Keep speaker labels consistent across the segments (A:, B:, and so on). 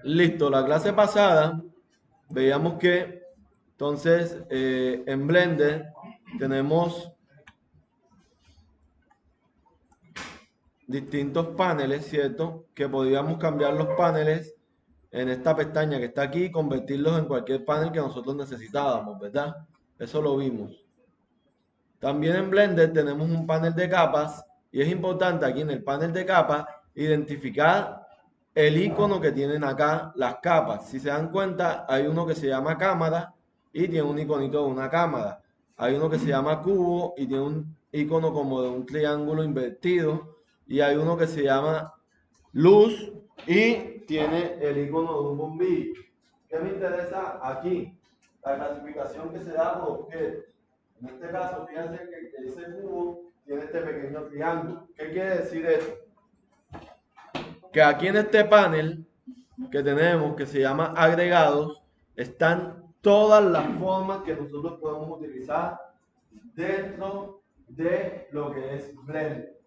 A: Listo, la clase pasada veíamos que entonces en Blender tenemos distintos paneles, ¿cierto? Que podíamos cambiar los paneles en esta pestaña que está aquí y convertirlos en cualquier panel que nosotros necesitábamos, ¿verdad? Eso lo vimos. También en Blender tenemos un panel de capas y es importante aquí en el panel de capas identificar el icono que tienen acá las capas. Si se dan cuenta, hay uno que se llama cámara y tiene un iconito de una cámara. Hay uno que se llama cubo y tiene un icono como de un triángulo invertido. Y hay uno que se llama luz y tiene el icono de un bombillo. ¿Qué me interesa aquí? La clasificación que se da por objetos. En este caso, fíjense que ese cubo tiene este pequeño triángulo. ¿Qué quiere decir esto? Que aquí en este panel que tenemos, que se llama agregados, están todas las formas que nosotros podemos utilizar dentro de lo que es Blender.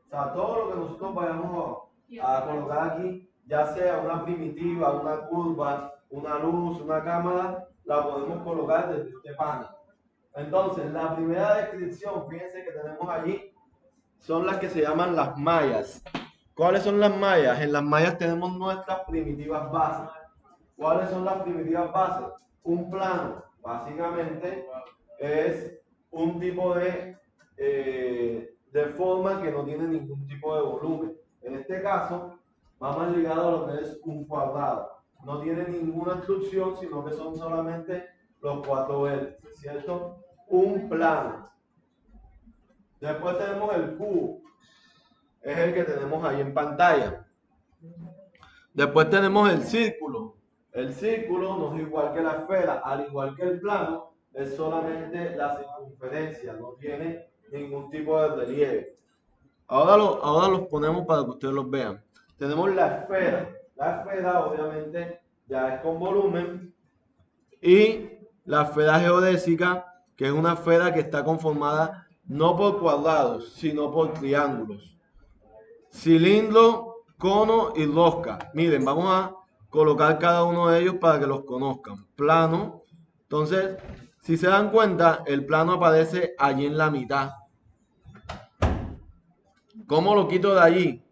A: O sea, todo lo que nosotros vayamos a colocar aquí, ya sea una primitiva, una curva, una luz, una cámara, la podemos colocar desde este panel. Entonces, la primera descripción, fíjense que tenemos allí, son las que se llaman las mallas. ¿Cuáles son las mallas? En las mallas tenemos nuestras primitivas bases. ¿Cuáles son las primitivas bases? Un plano, básicamente, es un tipo de forma que no tiene ningún tipo de volumen. En este caso, va más ligado a lo que es un cuadrado. No tiene ninguna instrucción, sino que son solamente los cuatro vértices, ¿cierto? Un plano. Después tenemos el cubo, es el que tenemos ahí en pantalla. Después tenemos el círculo. El círculo no es igual que la esfera, al igual que el plano, es solamente la circunferencia, no tiene ningún tipo de relieve. Ahora los ponemos para que ustedes los vean. Tenemos la esfera. La esfera obviamente ya es con volumen. Y la esfera geodésica, que es una esfera que está conformada no por cuadrados, sino por triángulos. Cilindro, cono y rosca. Miren, vamos a colocar cada uno de ellos para que los conozcan. Plano. Entonces, si se dan cuenta, el plano aparece allí en la mitad. ¿Cómo lo quito de allí?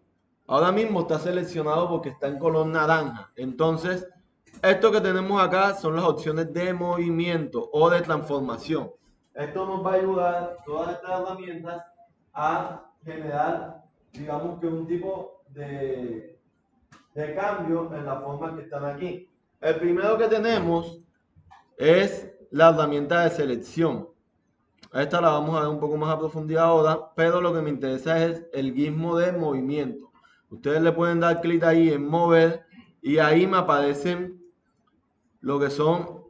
A: Ahora mismo está seleccionado porque está en color naranja. Entonces, esto que tenemos acá son las opciones de movimiento o de transformación. Esto nos va a ayudar, todas estas herramientas, a generar, digamos que un tipo de cambio en la forma que están aquí. El primero que tenemos es la herramienta de selección. A esta la vamos a ver un poco más a profundidad ahora, pero lo que me interesa es el gizmo de movimiento. Ustedes le pueden dar clic ahí en mover y ahí me aparecen lo que son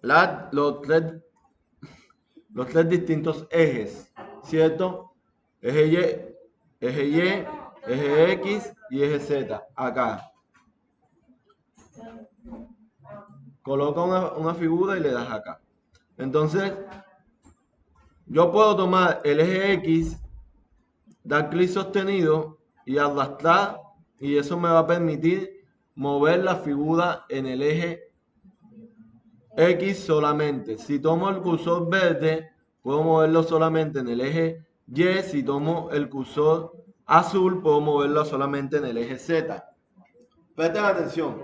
A: los tres distintos ejes, ¿cierto? Eje Y, eje X y eje Z, acá. Coloca una figura y le das acá. Entonces, yo puedo tomar el eje X, dar clic sostenido y arrastrar, y eso me va a permitir mover la figura en el eje X solamente. Si tomo el cursor verde, puedo moverlo solamente en el eje Y. Si tomo el cursor azul, puedo moverlo solamente en el eje Z. Presten atención.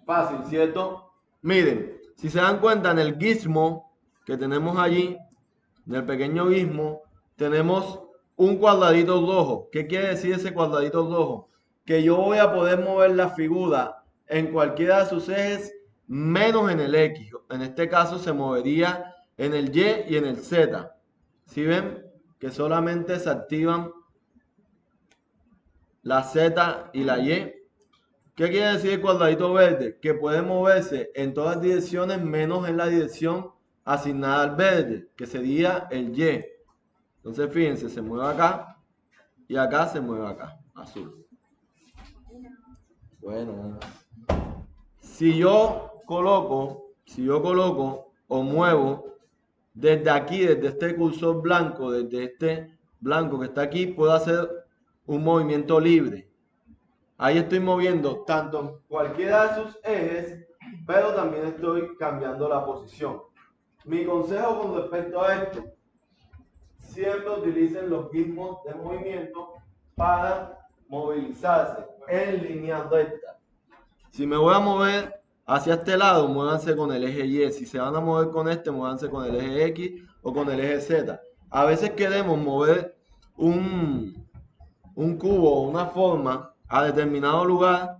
A: Fácil, ¿cierto? Miren, si se dan cuenta en el gizmo que tenemos allí, en el pequeño gizmo, tenemos un cuadradito rojo. ¿Qué quiere decir ese cuadradito rojo? Que yo voy a poder mover la figura en cualquiera de sus ejes menos en el X. En este caso se movería en el Y y en el Z. ¿Sí ven? Que solamente se activan la Z y la Y. ¿Qué quiere decir el cuadradito verde? Que puede moverse en todas direcciones menos en la dirección asignada al verde, que sería el Y. Entonces fíjense, se mueve acá y acá se mueve acá, azul. Bueno, si yo coloco o muevo desde aquí, desde este cursor blanco, desde este blanco que está aquí, puedo hacer un movimiento libre. ahí estoy moviendo tanto cualquiera de sus ejes, pero también estoy cambiando la posición. Mi consejo con respecto a esto, siempre utilicen los gizmos de movimiento para movilizarse en línea recta. Si me voy a mover hacia este lado, muévanse con el eje Y. Si se van a mover con este, muévanse con el eje X o con el eje Z. A veces queremos mover un cubo o una forma a determinado lugar,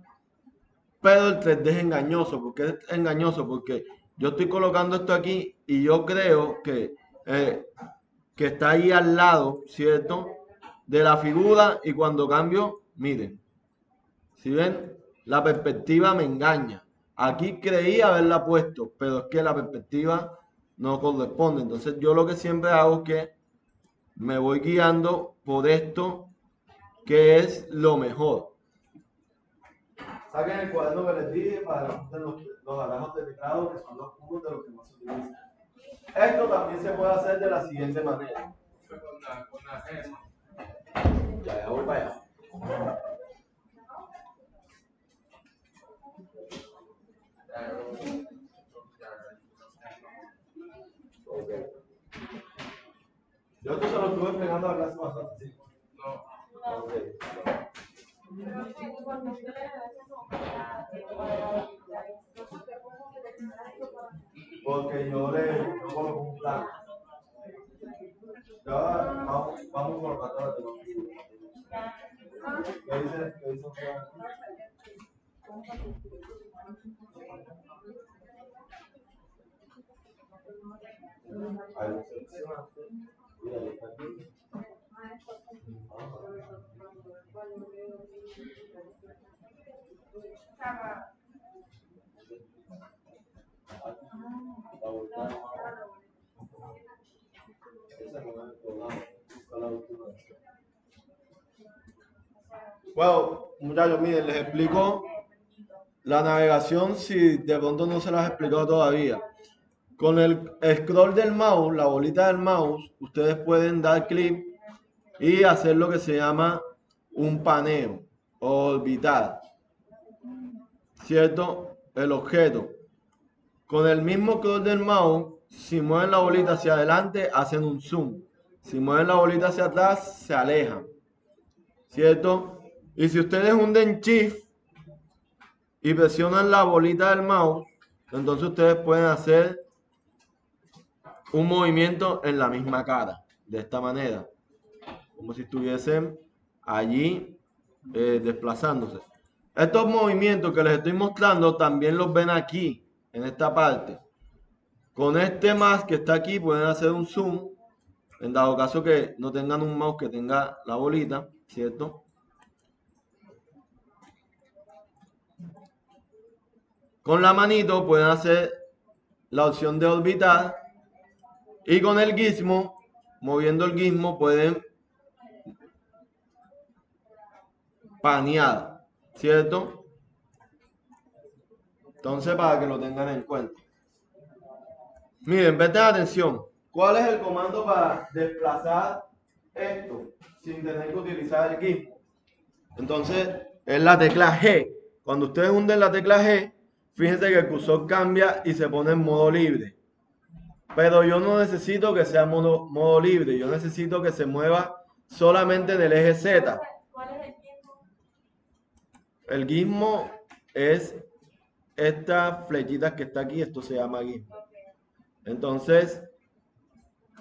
A: pero el 3D es engañoso. ¿Por qué es engañoso? Porque yo estoy colocando esto aquí y yo creo que está ahí al lado, ¿cierto? De la figura, y cuando cambio, miren, si ven, la perspectiva me engaña. Aquí creí haberla puesto, pero es que la perspectiva no corresponde. Entonces yo lo que siempre hago es que me voy guiando por esto, que es lo mejor. Saquen el cuaderno que les dije para que apunten los atajos de teclado, que son los puntos de los que más se utilizan. Esto también se puede hacer de la siguiente manera. Ya voy para allá. Okay. Yo esto se lo estuve explicando a la clase pasada, ¿sí? No. Okay. Porque yo coloco un plan. Ya vamos por la tabla de los ¿Qué dice? ¿Qué dice? Ahí lo seleccionaste. Y ahí está aquí. Bueno, muchachos, miren, les explico la navegación si de pronto no se las he explicado todavía. Con el scroll del mouse, la bolita del mouse, ustedes pueden dar clic y hacer lo que se llama un paneo o orbitar, ¿cierto? El objeto. Con el mismo scroll del mouse, si mueven la bolita hacia adelante, hacen un zoom. Si mueven la bolita hacia atrás, se alejan, ¿cierto? Y si ustedes hunden Shift y presionan la bolita del mouse, entonces ustedes pueden hacer un movimiento en la misma cara, de esta manera, como si estuviesen allí desplazándose. Estos movimientos que les estoy mostrando también los ven aquí, en esta parte. Con este más que está aquí pueden hacer un zoom, en dado caso que no tengan un mouse que tenga la bolita, ¿cierto? Con la manito pueden hacer la opción de orbitar, y con el gizmo, moviendo el gizmo, pueden panear, ¿cierto? Entonces, para que lo tengan en cuenta. Miren, presten atención. ¿Cuál es el comando para desplazar esto sin tener que utilizar el gizmo? Entonces, es la tecla G. Cuando ustedes hunden la tecla G, fíjense que el cursor cambia y se pone en modo libre. Pero yo no necesito que sea modo libre, yo necesito que se mueva solamente en el eje Z. ¿Cuál es el gizmo? El gizmo es esta flechita que está aquí, esto se llama gizmo. Entonces,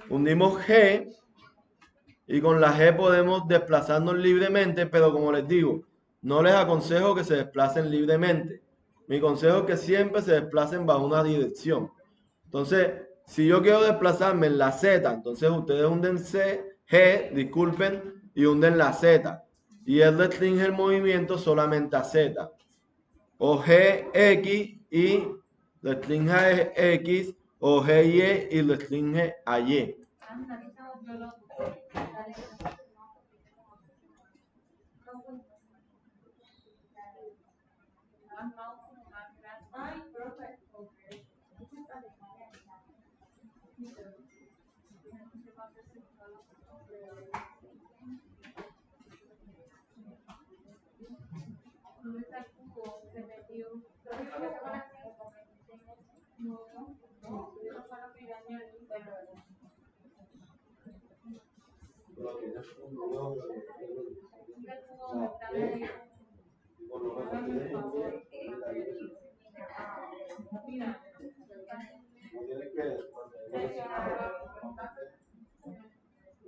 A: hundimos G y con la G podemos desplazarnos libremente, pero como les digo, no les aconsejo que se desplacen libremente. Mi consejo es que siempre se desplacen bajo una dirección. Entonces, si yo quiero desplazarme en la Z, entonces ustedes hunden G, disculpen, y hunden la Z. Y él restringe el movimiento solamente a Z. O GX y restringe a X, o GY y restringe a Y.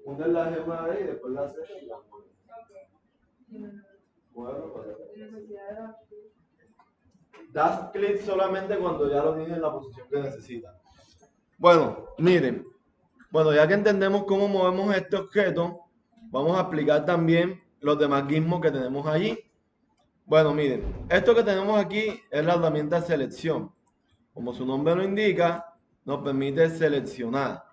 A: Una la gema ahí y después la haces y la das clic solamente cuando ya lo tienes en la posición que necesitas. Bueno, miren. Bueno, ya que entendemos cómo movemos este objeto, vamos a aplicar también los demás gizmos que tenemos allí. Bueno, miren, esto que tenemos aquí es la herramienta selección. Como su nombre lo indica, nos permite seleccionar.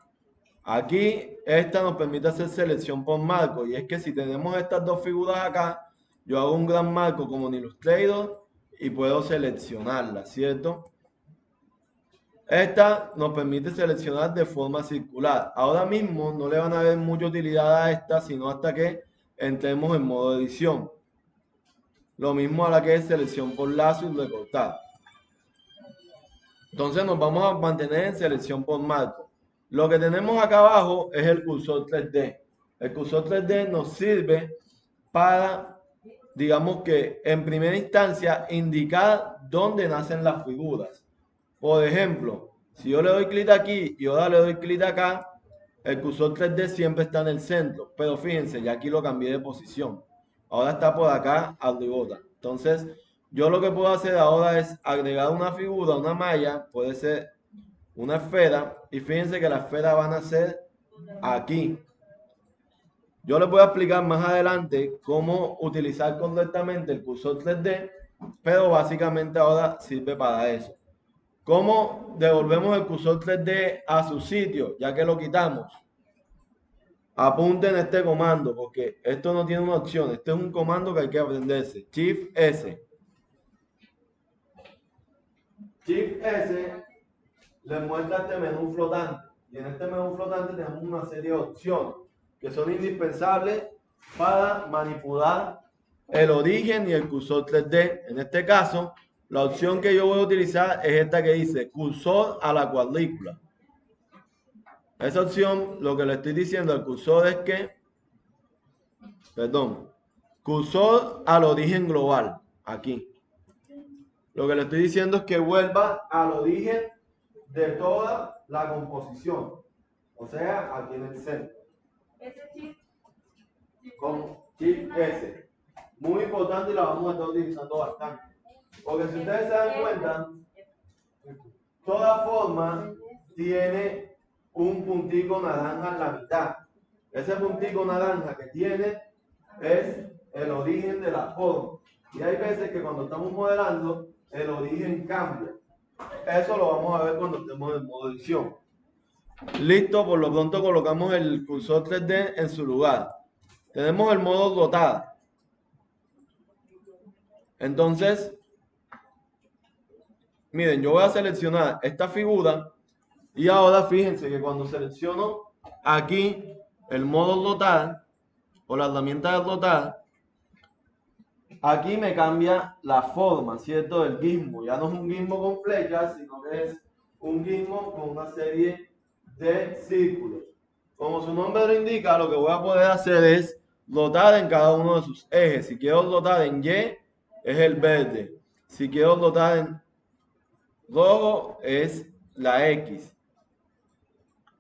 A: Aquí, esta nos permite hacer selección por marco. Y es que si tenemos estas dos figuras acá, yo hago un gran marco como en Illustrator y puedo seleccionarla, ¿cierto? Esta nos permite seleccionar de forma circular. Ahora mismo no le van a ver mucha utilidad a esta, sino hasta que entremos en modo edición. Lo mismo a la que es selección por lazo y recortar. Entonces nos vamos a mantener en selección por marco. Lo que tenemos acá abajo es el cursor 3D. El cursor 3D nos sirve para, digamos que en primera instancia, indicar dónde nacen las figuras. Por ejemplo, si yo le doy clic aquí y ahora le doy clic acá, el cursor 3D siempre está en el centro. Pero fíjense, ya aquí lo cambié de posición. Ahora está por acá arribota. Entonces, yo lo que puedo hacer ahora es agregar una figura, una malla, puede ser una esfera. Y fíjense que la esfera van a ser aquí. Yo les voy a explicar más adelante cómo utilizar correctamente el cursor 3D, pero básicamente ahora sirve para eso. ¿Cómo devolvemos el cursor 3D a su sitio, ya que lo quitamos? Apunten este comando, porque esto no tiene una opción. Este es un comando que hay que aprenderse. Shift S. Shift S les muestra este menú flotante. Y en este menú flotante tenemos una serie de opciones que son indispensables para manipular el origen y el cursor 3D. En este caso, la opción que yo voy a utilizar es esta que dice cursor a la cuadrícula. Esa opción, lo que le estoy diciendo al cursor es que, cursor al origen global, aquí. Lo que le estoy diciendo es que vuelva al origen de toda la composición. O sea, aquí en el centro. Con Shift S. Muy importante y la vamos a estar utilizando bastante. Porque si ustedes se dan cuenta, toda forma tiene un puntico naranja en la mitad. Ese puntico naranja que tiene es el origen de la forma. Y hay veces que cuando estamos modelando, el origen cambia. Eso lo vamos a ver cuando estemos en modo edición. Listo, por lo pronto colocamos el cursor 3D en su lugar. Tenemos el modo rotar. Entonces, miren, yo voy a seleccionar esta figura y ahora fíjense que cuando selecciono aquí el modo rotar o la herramienta de rotar, aquí me cambia la forma, ¿cierto? Del gizmo. Ya no es un gizmo con flechas, sino que es un gizmo con una serie de círculos. Como su nombre lo indica, lo que voy a poder hacer es rotar en cada uno de sus ejes. Si quiero rotar en Y, es el verde. Si quiero rotar en rojo, es la X.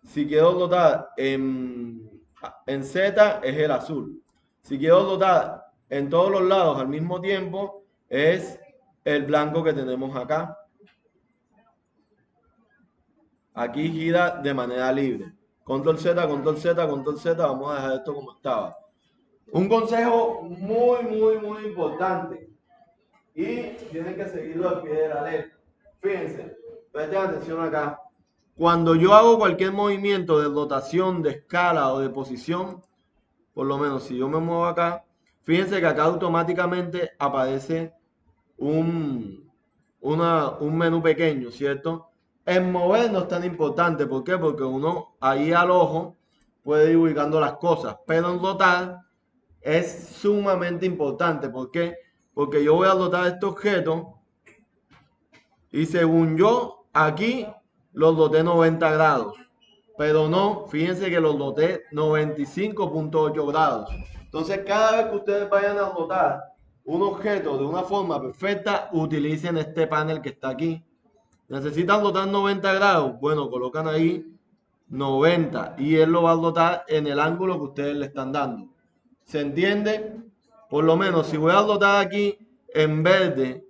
A: Si quiero rotar en Z, es el azul. Si quiero rotar en todos los lados al mismo tiempo, es el blanco que tenemos acá. Aquí gira de manera libre. Control Z, Control Z, Control Z. Vamos a dejar esto como estaba. Un consejo muy importante. Y tienen que seguirlo al pie de la letra. Fíjense, presten atención acá. Cuando yo hago cualquier movimiento de rotación, de escala o de posición, por lo menos si yo me muevo acá, fíjense que acá automáticamente aparece un menú pequeño, ¿cierto? En mover no es tan importante, ¿por qué? Porque uno ahí al ojo puede ir ubicando las cosas, pero en rotar es sumamente importante, ¿por qué? Porque yo voy a rotar este objeto Y según yo, aquí los doté 90 grados. Pero no, fíjense que los doté 95.8 grados. Entonces, cada vez que ustedes vayan a dotar un objeto de una forma perfecta, utilicen este panel que está aquí. ¿Necesitan dotar 90 grados? Bueno, colocan ahí 90 y él lo va a dotar en el ángulo que ustedes le están dando. ¿Se entiende? Por lo menos, si voy a dotar aquí en verde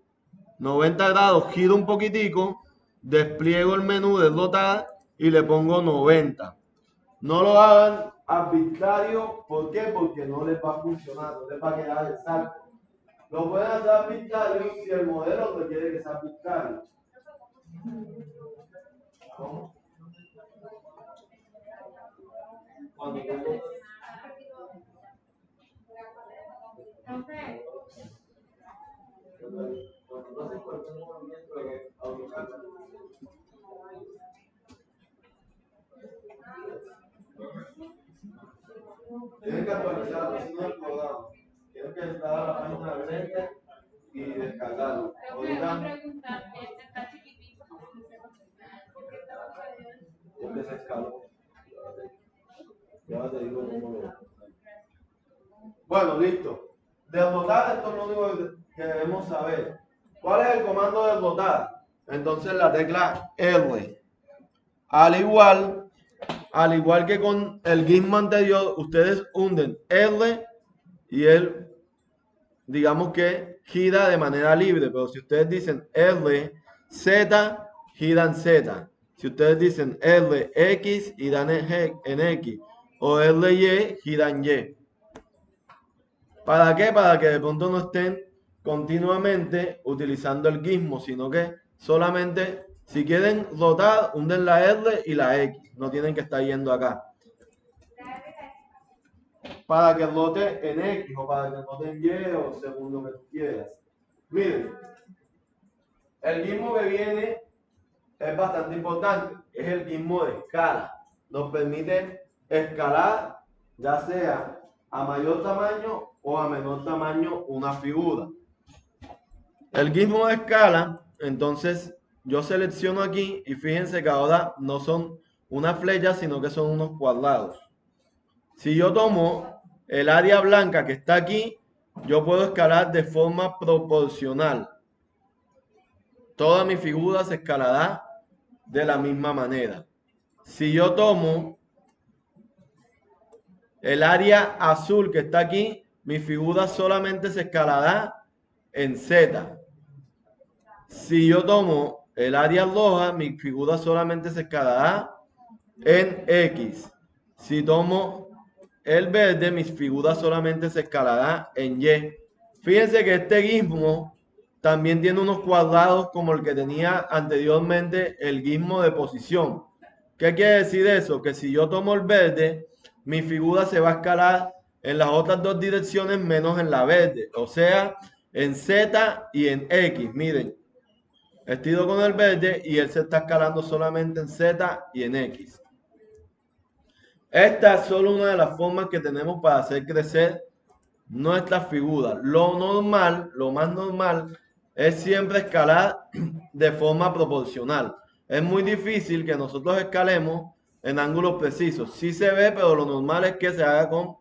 A: 90 grados, giro un poquitico, despliego el menú de dotar y le pongo 90. No lo hagan arbitrario, ¿por qué? Porque no les va a funcionar, no les va a quedar exacto. Lo pueden hacer arbitrario si el modelo requiere que sea arbitrario. ¿Cómo? Cuando tengo... Tienen que actualizar la versión del programa. Tienen que entrar a la página de frente y descargarlo. Ahorita, porque se escaló. Ya te digo cómo lo. Bueno, listo. Desbloquear, esto es lo único que debemos saber. ¿Cuál es el comando de desbloquear? Entonces la tecla R. Al igual que con el gizmo anterior, ustedes hunden R y él, digamos que gira de manera libre. Pero si ustedes dicen R, Z, giran Z. Si ustedes dicen R, X, giran en X. O R, Y, giran Y. ¿Para qué? Para que de pronto no estén continuamente utilizando el gizmo, sino que solamente si quieren rotar, hunden la R y la X. No tienen que estar yendo acá. Para que rote en X o para que rote en Y o según lo que tú quieras. Miren, el gizmo que viene es bastante importante. Es el gizmo de escala. Nos permite escalar ya sea a mayor tamaño o a menor tamaño una figura. El gizmo de escala, entonces yo selecciono aquí y fíjense que ahora no son una flecha, sino que son unos cuadrados. Si yo tomo el área blanca que está aquí, yo puedo escalar de forma proporcional. Toda mi figura se escalará de la misma manera. Si yo tomo el área azul que está aquí, mi figura solamente se escalará en Z. Si yo tomo el área roja, mi figura solamente se escalará en X. Si tomo el verde, mi figura solamente se escalará en Y. Fíjense que este gizmo también tiene unos cuadrados como el que tenía anteriormente el gizmo de posición. ¿Qué quiere decir eso? Que si yo tomo el verde, mi figura se va a escalar en las otras dos direcciones menos en la verde. O sea, en Z y en X. Miren, estiro con el verde y él se está escalando solamente en Z y en X. Esta es solo una de las formas que tenemos para hacer crecer nuestras figuras. Lo normal, lo más normal, es siempre escalar de forma proporcional. Es muy difícil que nosotros escalemos en ángulos precisos. Sí se ve, pero lo normal es que se haga con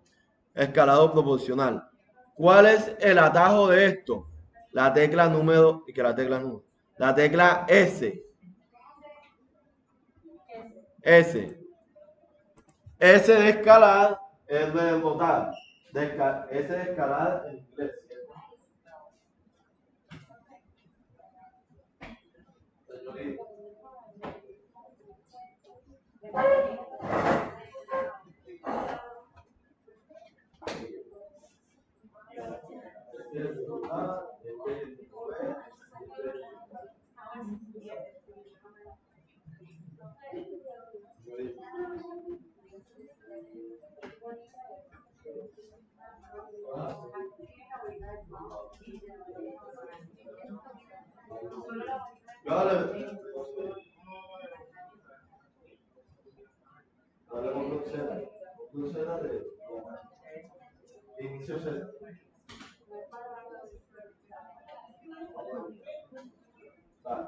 A: escalado proporcional. ¿Cuál es el atajo de esto? La tecla número, y que la tecla número, la tecla S. S. S de escalar es de rotar. S de escalar en inglés.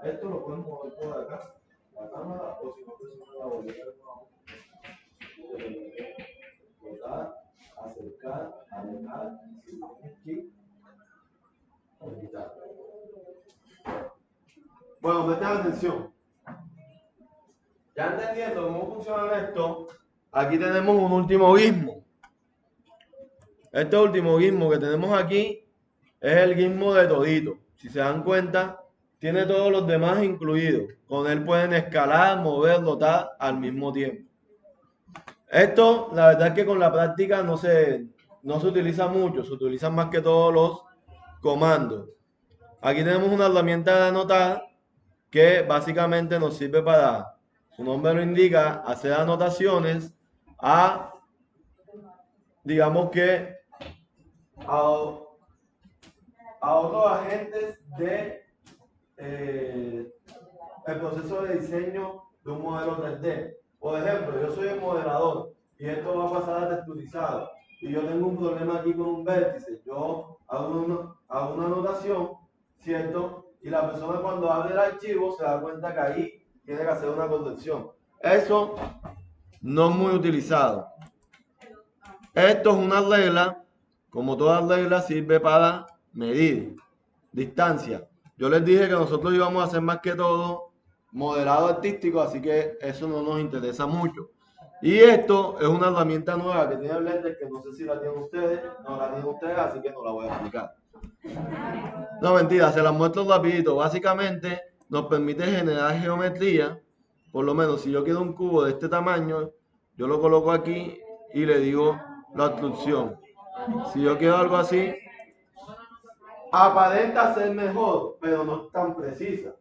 A: Esto lo podemos mover por acá, la cámara, o si no presionas la bolita de nuevo. Botar, acercar, alejar, si tienes aquí, quitar. Bueno, presten atención. Ya entendiendo cómo funciona esto, aquí tenemos un último gizmo. Este último gizmo que tenemos aquí es el gizmo de todito. Si se dan cuenta, tiene todos los demás incluidos. Con él pueden escalar, mover, dotar al mismo tiempo. Esto, la verdad es que con la práctica no se utiliza mucho, se utilizan más que todos los comandos. Aquí tenemos una herramienta de anotar que básicamente nos sirve para, su nombre lo indica, hacer anotaciones a, digamos que, a otros agentes de el proceso de diseño de un modelo 3D. Por ejemplo, yo soy el modelador y esto va a pasar a texturizado y yo tengo un problema aquí con un vértice. Yo hago una anotación, ¿cierto? Y la persona cuando abre el archivo se da cuenta que ahí tiene que hacer una corrección. Eso no es muy utilizado. Esto es una regla, como todas reglas sirve para medir distancia. Yo les dije que nosotros íbamos a hacer más que todo modelado artístico, así que eso no nos interesa mucho. Y esto es una herramienta nueva que tiene Blender, que no sé si la tienen ustedes, no la tienen ustedes, así que no la voy a explicar. No, mentira, se las muestro rapidito. Básicamente nos permite generar geometría. Por lo menos si yo quiero un cubo de este tamaño, yo lo coloco aquí y le digo la obstrucción. Si yo quiero algo así, aparenta ser mejor, pero no es tan precisa.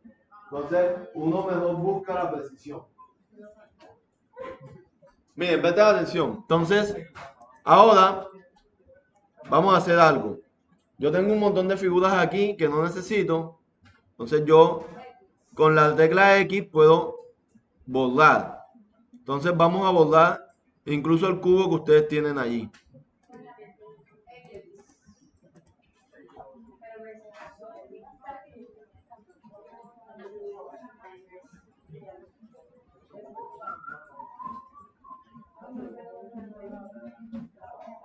A: Entonces, uno mejor busca la precisión. Miren, presten atención. Entonces, ahora vamos a hacer algo. Yo tengo un montón de figuras aquí que no necesito. Entonces yo con la tecla X puedo borrar. Entonces vamos a borrar incluso el cubo que ustedes tienen allí.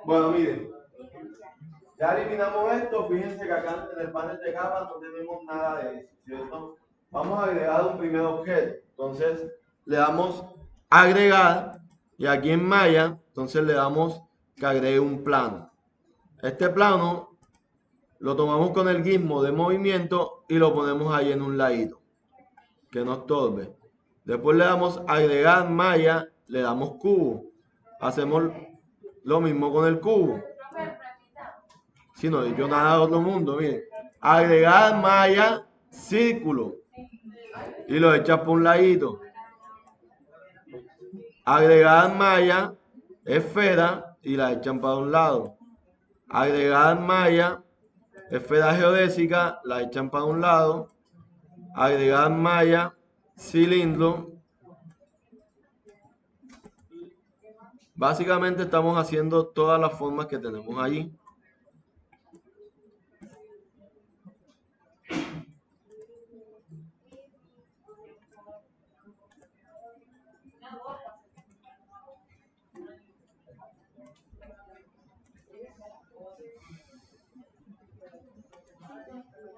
A: Bueno, miren, ya eliminamos esto. Fíjense que acá en el panel de capas no tenemos nada de eso, ¿cierto? Vamos a agregar un primer objeto. Entonces le damos agregar y aquí en Maya, entonces le damos que agregue un plano. Este plano lo tomamos con el gizmo de movimiento y lo ponemos ahí en un ladito, que no estorbe. Después le damos agregar malla, le damos cubo. Hacemos lo mismo con el cubo. Si no he dicho nada de otro mundo, miren. Agregar malla, círculo. Y lo echas por un ladito. Agregar malla, esfera, y la echan para un lado. Agregar malla, esfera geodésica, la echan para un lado. Agregar malla, cilindro. Básicamente estamos haciendo todas las formas que tenemos allí.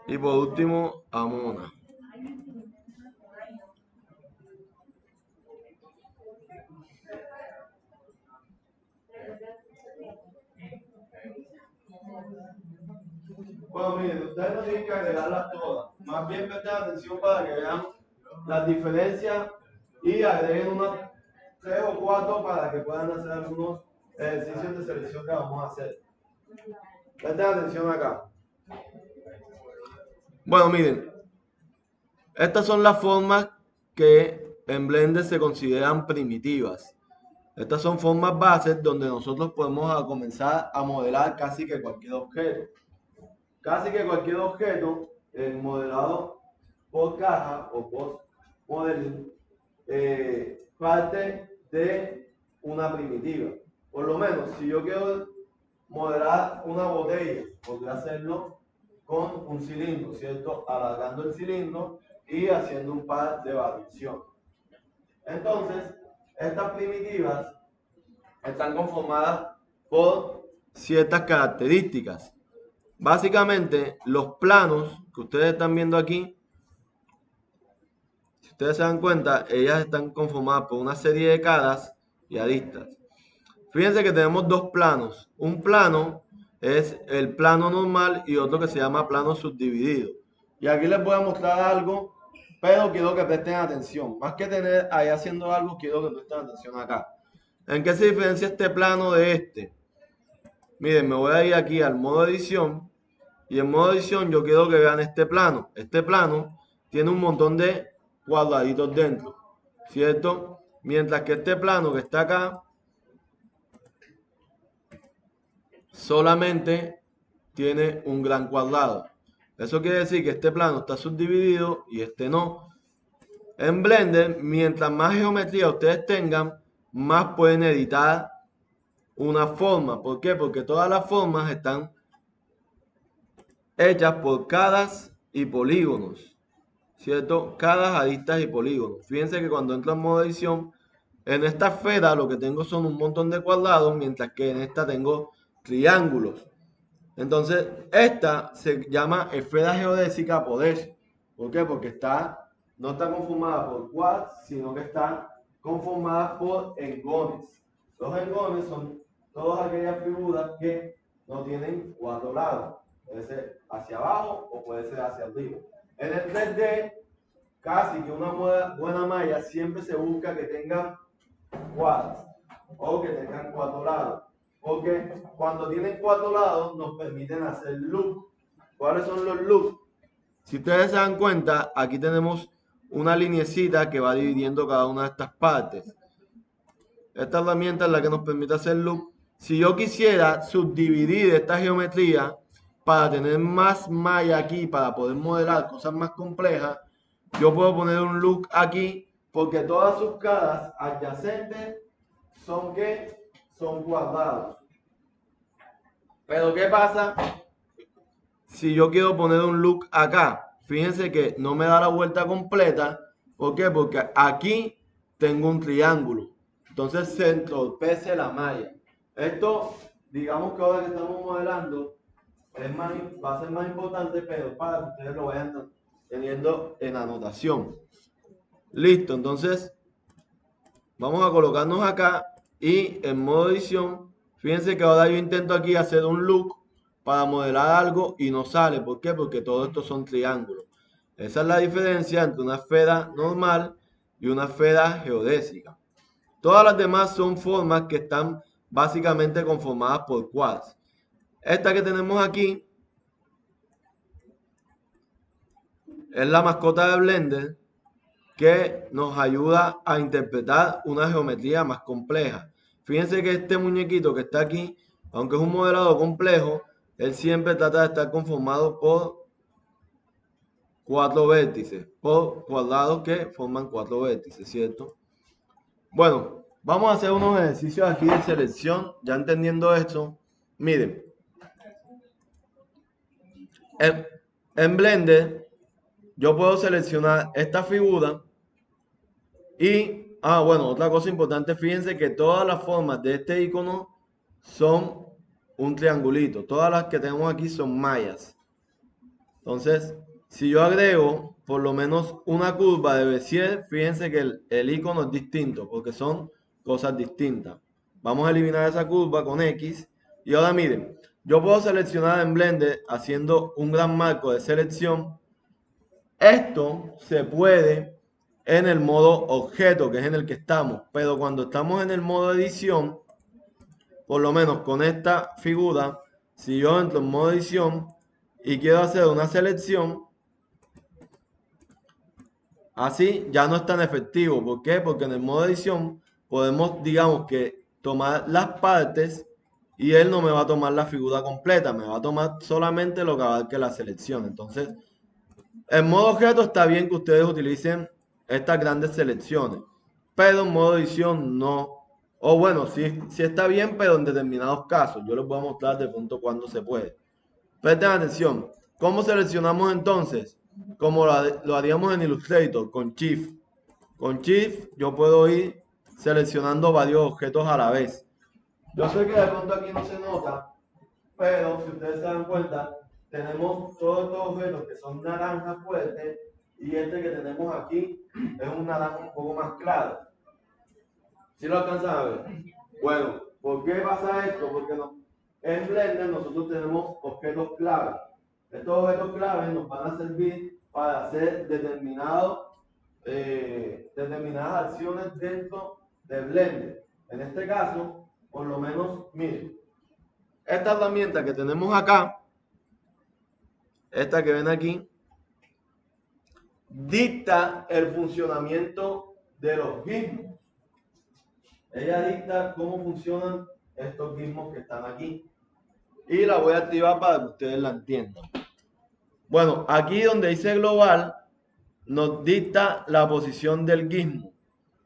A: Y por último, Amona. Bueno, miren, ustedes no tienen que agregarlas todas. Más bien presten atención para que vean las diferencias y agreguen unas 3 o 4 para que puedan hacer algunos ejercicios de selección que vamos a hacer. Presten atención acá. Bueno, miren, estas son las formas que en Blender se consideran primitivas. Estas son formas bases donde nosotros podemos comenzar a modelar casi que cualquier objeto. Casi que cualquier objeto modelado por caja o post modeling parte de una primitiva. Por lo menos, si yo quiero modelar una botella, podría hacerlo con un cilindro, ¿cierto? Alargando el cilindro y haciendo un par de variaciones. Entonces, estas primitivas están conformadas por ciertas características. Básicamente, los planos que ustedes están viendo aquí, si ustedes se dan cuenta, ellas están conformadas por una serie de caras y aristas. Fíjense que tenemos dos planos. Un plano es el plano normal y otro que se llama plano subdividido. Y aquí les voy a mostrar algo, pero quiero que presten atención. Más que tener ahí haciendo algo, quiero que presten atención acá. ¿En qué se diferencia este plano de este? Miren, me voy a ir aquí al modo edición. Y en modo edición yo quiero que vean este plano. Este plano tiene un montón de cuadraditos dentro, ¿cierto? Mientras que este plano que está acá solamente tiene un gran cuadrado. Eso quiere decir que este plano está subdividido y este no. En Blender, mientras más geometría ustedes tengan, más pueden editar una forma. ¿Por qué? Porque todas las formas están hechas por caras y polígonos, ¿cierto? Caras, aristas y polígonos. Fíjense que cuando entro en modo edición, en esta esfera lo que tengo son un montón de cuadrados, mientras que en esta tengo triángulos. Entonces, esta se llama esfera geodésica por eso. ¿Por qué? Porque no está conformada por quads, sino que está conformada por engones. Los engones son todas aquellas figuras que no tienen cuatro lados. Puede ser hacia abajo o puede ser hacia arriba. En el 3D, casi que una buena malla siempre se busca que tenga quads o que tengan cuatro lados. Porque cuando tienen cuatro lados nos permiten hacer loop. ¿Cuáles son los loops? Si ustedes se dan cuenta, aquí tenemos una linecita que va dividiendo cada una de estas partes. Esta herramienta es la que nos permite hacer loop. Si yo quisiera subdividir esta geometría para tener más malla aquí, para poder modelar cosas más complejas, yo puedo poner un loop aquí porque todas sus caras adyacentes son ¿qué? Son cuadrados. Pero ¿qué pasa si yo quiero poner un loop acá? Fíjense que no me da la vuelta completa. ¿Por qué? Porque aquí tengo un triángulo. Entonces se entorpece la malla. Esto, digamos que ahora que estamos modelando, va a ser más importante, pero para que ustedes lo vayan teniendo en anotación. Listo, entonces vamos a colocarnos acá y en modo edición, fíjense que ahora yo intento aquí hacer un look para modelar algo y no sale. ¿Por qué? Porque todos estos son triángulos. Esa es la diferencia entre una esfera normal y una esfera geodésica. Todas las demás son formas que están básicamente conformadas por quads. Esta que tenemos aquí es la mascota de Blender que nos ayuda a interpretar una geometría más compleja. Fíjense que este muñequito que está aquí, aunque es un modelado complejo, él siempre trata de estar conformado por cuatro vértices, por cuadrados que forman cuatro vértices, ¿cierto? Bueno, vamos a hacer unos ejercicios aquí de selección, ya entendiendo esto. Miren, en Blender yo puedo seleccionar esta figura y, bueno, otra cosa importante, fíjense que todas las formas de este icono son un triangulito. Todas las que tenemos aquí son mallas. Entonces, si yo agrego por lo menos una curva de Bézier, fíjense que el icono es distinto porque son cosas distintas. Vamos a eliminar esa curva con X. Y ahora miren, yo puedo seleccionar en Blender haciendo un gran marco de selección. Esto se puede en el modo objeto, que es en el que estamos, pero cuando estamos en el modo edición, por lo menos con esta figura, si yo entro en modo edición y quiero hacer una selección, así ya no es tan efectivo. ¿Por qué? Porque en el modo edición podemos, digamos que, tomar las partes y él no me va a tomar la figura completa, me va a tomar solamente lo que abarque la selección. Entonces, en modo objeto está bien que ustedes utilicen estas grandes selecciones, pero en modo edición no. O bueno, sí, sí está bien, pero en determinados casos. Yo les voy a mostrar de pronto cuándo se puede. Presten atención. ¿Cómo seleccionamos entonces? como lo haríamos en Illustrator, con Shift. Con Shift yo puedo ir seleccionando varios objetos a la vez. Yo sé que de pronto aquí no se nota, pero si ustedes se dan cuenta, tenemos todos estos objetos que son naranjas fuertes y este que tenemos aquí es un naranja un poco más claro. ¿Sí lo alcanzan a ver? Bueno, ¿por qué pasa esto? Porque en Blender nosotros tenemos objetos clave. Estos objetos clave nos van a servir para hacer determinadas acciones dentro de Blender. En este caso, por lo menos, miren, esta herramienta que tenemos acá, esta que ven aquí, dicta el funcionamiento de los gizmos. Ella dicta cómo funcionan estos gizmos que están aquí. Y la voy a activar para que ustedes la entiendan. Bueno, aquí donde dice global, nos dicta la posición del gizmo.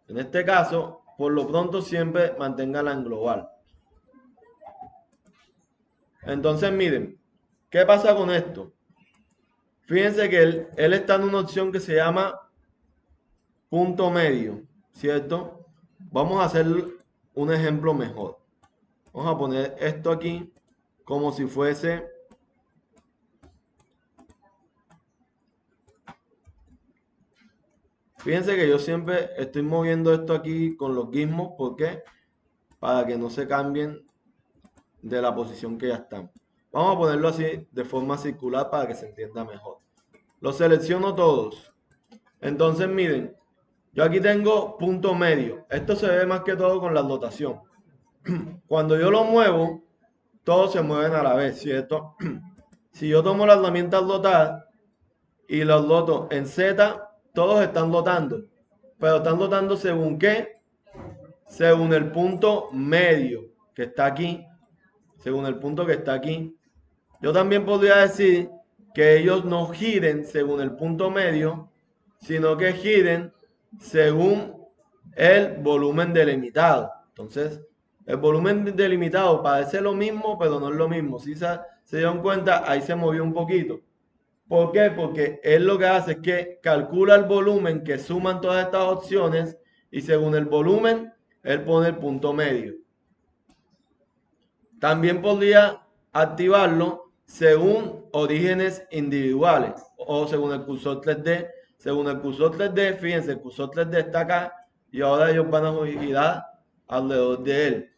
A: En este caso, por lo pronto siempre manténgala en global. Entonces, miren, ¿qué pasa con esto? Fíjense que él está en una opción que se llama punto medio, ¿cierto? Vamos a hacer un ejemplo mejor. Vamos a poner esto aquí como si fuese fíjense que yo siempre estoy moviendo esto aquí con los gizmos, ¿por qué? Para que no se cambien de la posición que ya están. Vamos a ponerlo así de forma circular para que se entienda mejor. Los selecciono todos. Entonces miren, yo aquí tengo punto medio. Esto se ve más que todo con la rotación. Cuando yo lo muevo, todos se mueven a la vez, ¿cierto? Si yo tomo la herramienta rotar y los roto en Z, todos están rotando. Pero están rotando según qué? Según el punto medio que está aquí. Según el punto que está aquí. Yo también podría decir que ellos no giren según el punto medio, sino que giren según el volumen delimitado. Entonces, el volumen delimitado parece lo mismo, pero no es lo mismo. Si se dieron cuenta, ahí se movió un poquito. ¿Por qué? Porque él lo que hace es que calcula el volumen que suman todas estas opciones y según el volumen, él pone el punto medio. También podría activarlo según orígenes individuales o según el cursor 3D. Según el cursor 3D, fíjense, el cursor 3D está acá y ahora ellos van a girar alrededor de él.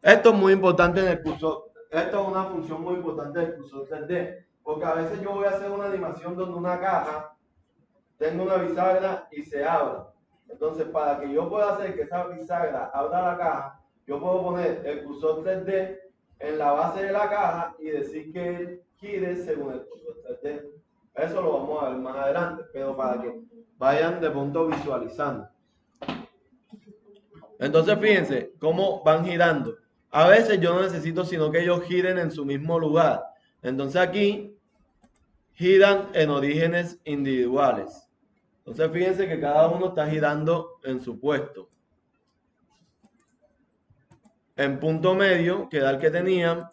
A: Esto es muy importante en el cursor. Esto es una función muy importante del cursor 3D. Porque a veces yo voy a hacer una animación donde una caja tenga una bisagra y se abra. Entonces, para que yo pueda hacer que esa bisagra abra la caja, yo puedo poner el cursor 3D en la base de la caja y decir que él gire según el cursor 3D. Eso lo vamos a ver más adelante, pero para que vayan de pronto visualizando. Entonces, fíjense cómo van girando. A veces yo no necesito sino que ellos giren en su mismo lugar. Entonces aquí giran en orígenes individuales. Entonces fíjense que cada uno está girando en su puesto. En punto medio, que era el que tenían,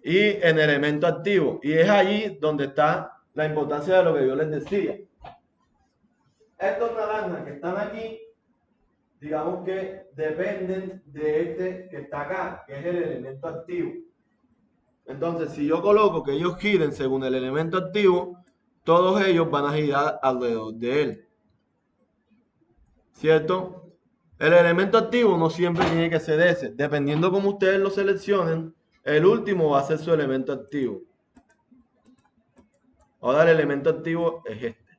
A: y en elemento activo. Y es allí donde está la importancia de lo que yo les decía. Estos naranjas que están aquí, digamos que dependen de este que está acá, que es el elemento activo. Entonces, si yo coloco que ellos giren según el elemento activo, todos ellos van a girar alrededor de él. ¿Cierto? El elemento activo no siempre tiene que ser ese. Dependiendo cómo ustedes lo seleccionen, el último va a ser su elemento activo. Ahora el elemento activo es este.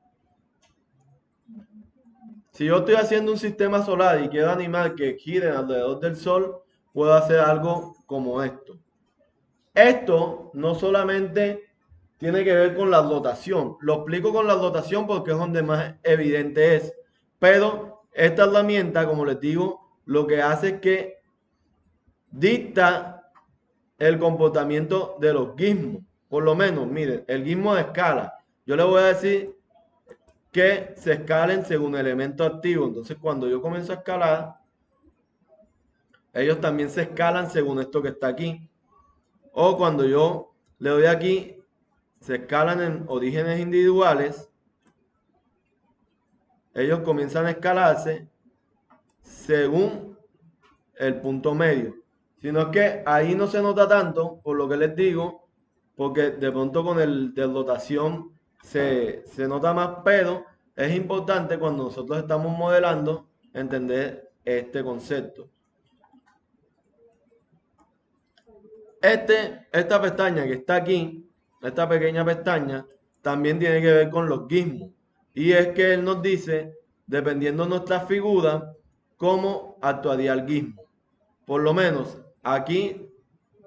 A: Si yo estoy haciendo un sistema solar y quiero animar que giren alrededor del Sol, puedo hacer algo como esto. Esto no solamente tiene que ver con la rotación. Lo explico con la rotación porque es donde más evidente es. Pero esta herramienta, como les digo, lo que hace es que dicta el comportamiento de los gizmos. Por lo menos, miren, el gizmo de escala. Yo le voy a decir que se escalen según elemento activo. Entonces, cuando yo comienzo a escalar, ellos también se escalan según esto que está aquí. O cuando yo le doy aquí, se escalan en orígenes individuales. ellos comienzan a escalarse según el punto medio. Sino que ahí no se nota tanto, por lo que les digo, porque de pronto con el de dotación se nota más, pero es importante cuando nosotros estamos modelando entender este concepto. Esta pestaña que está aquí, esta pequeña pestaña, también tiene que ver con los gizmos. Y es que él nos dice, dependiendo de nuestra figura, cómo actuaría el gizmo. Por lo menos aquí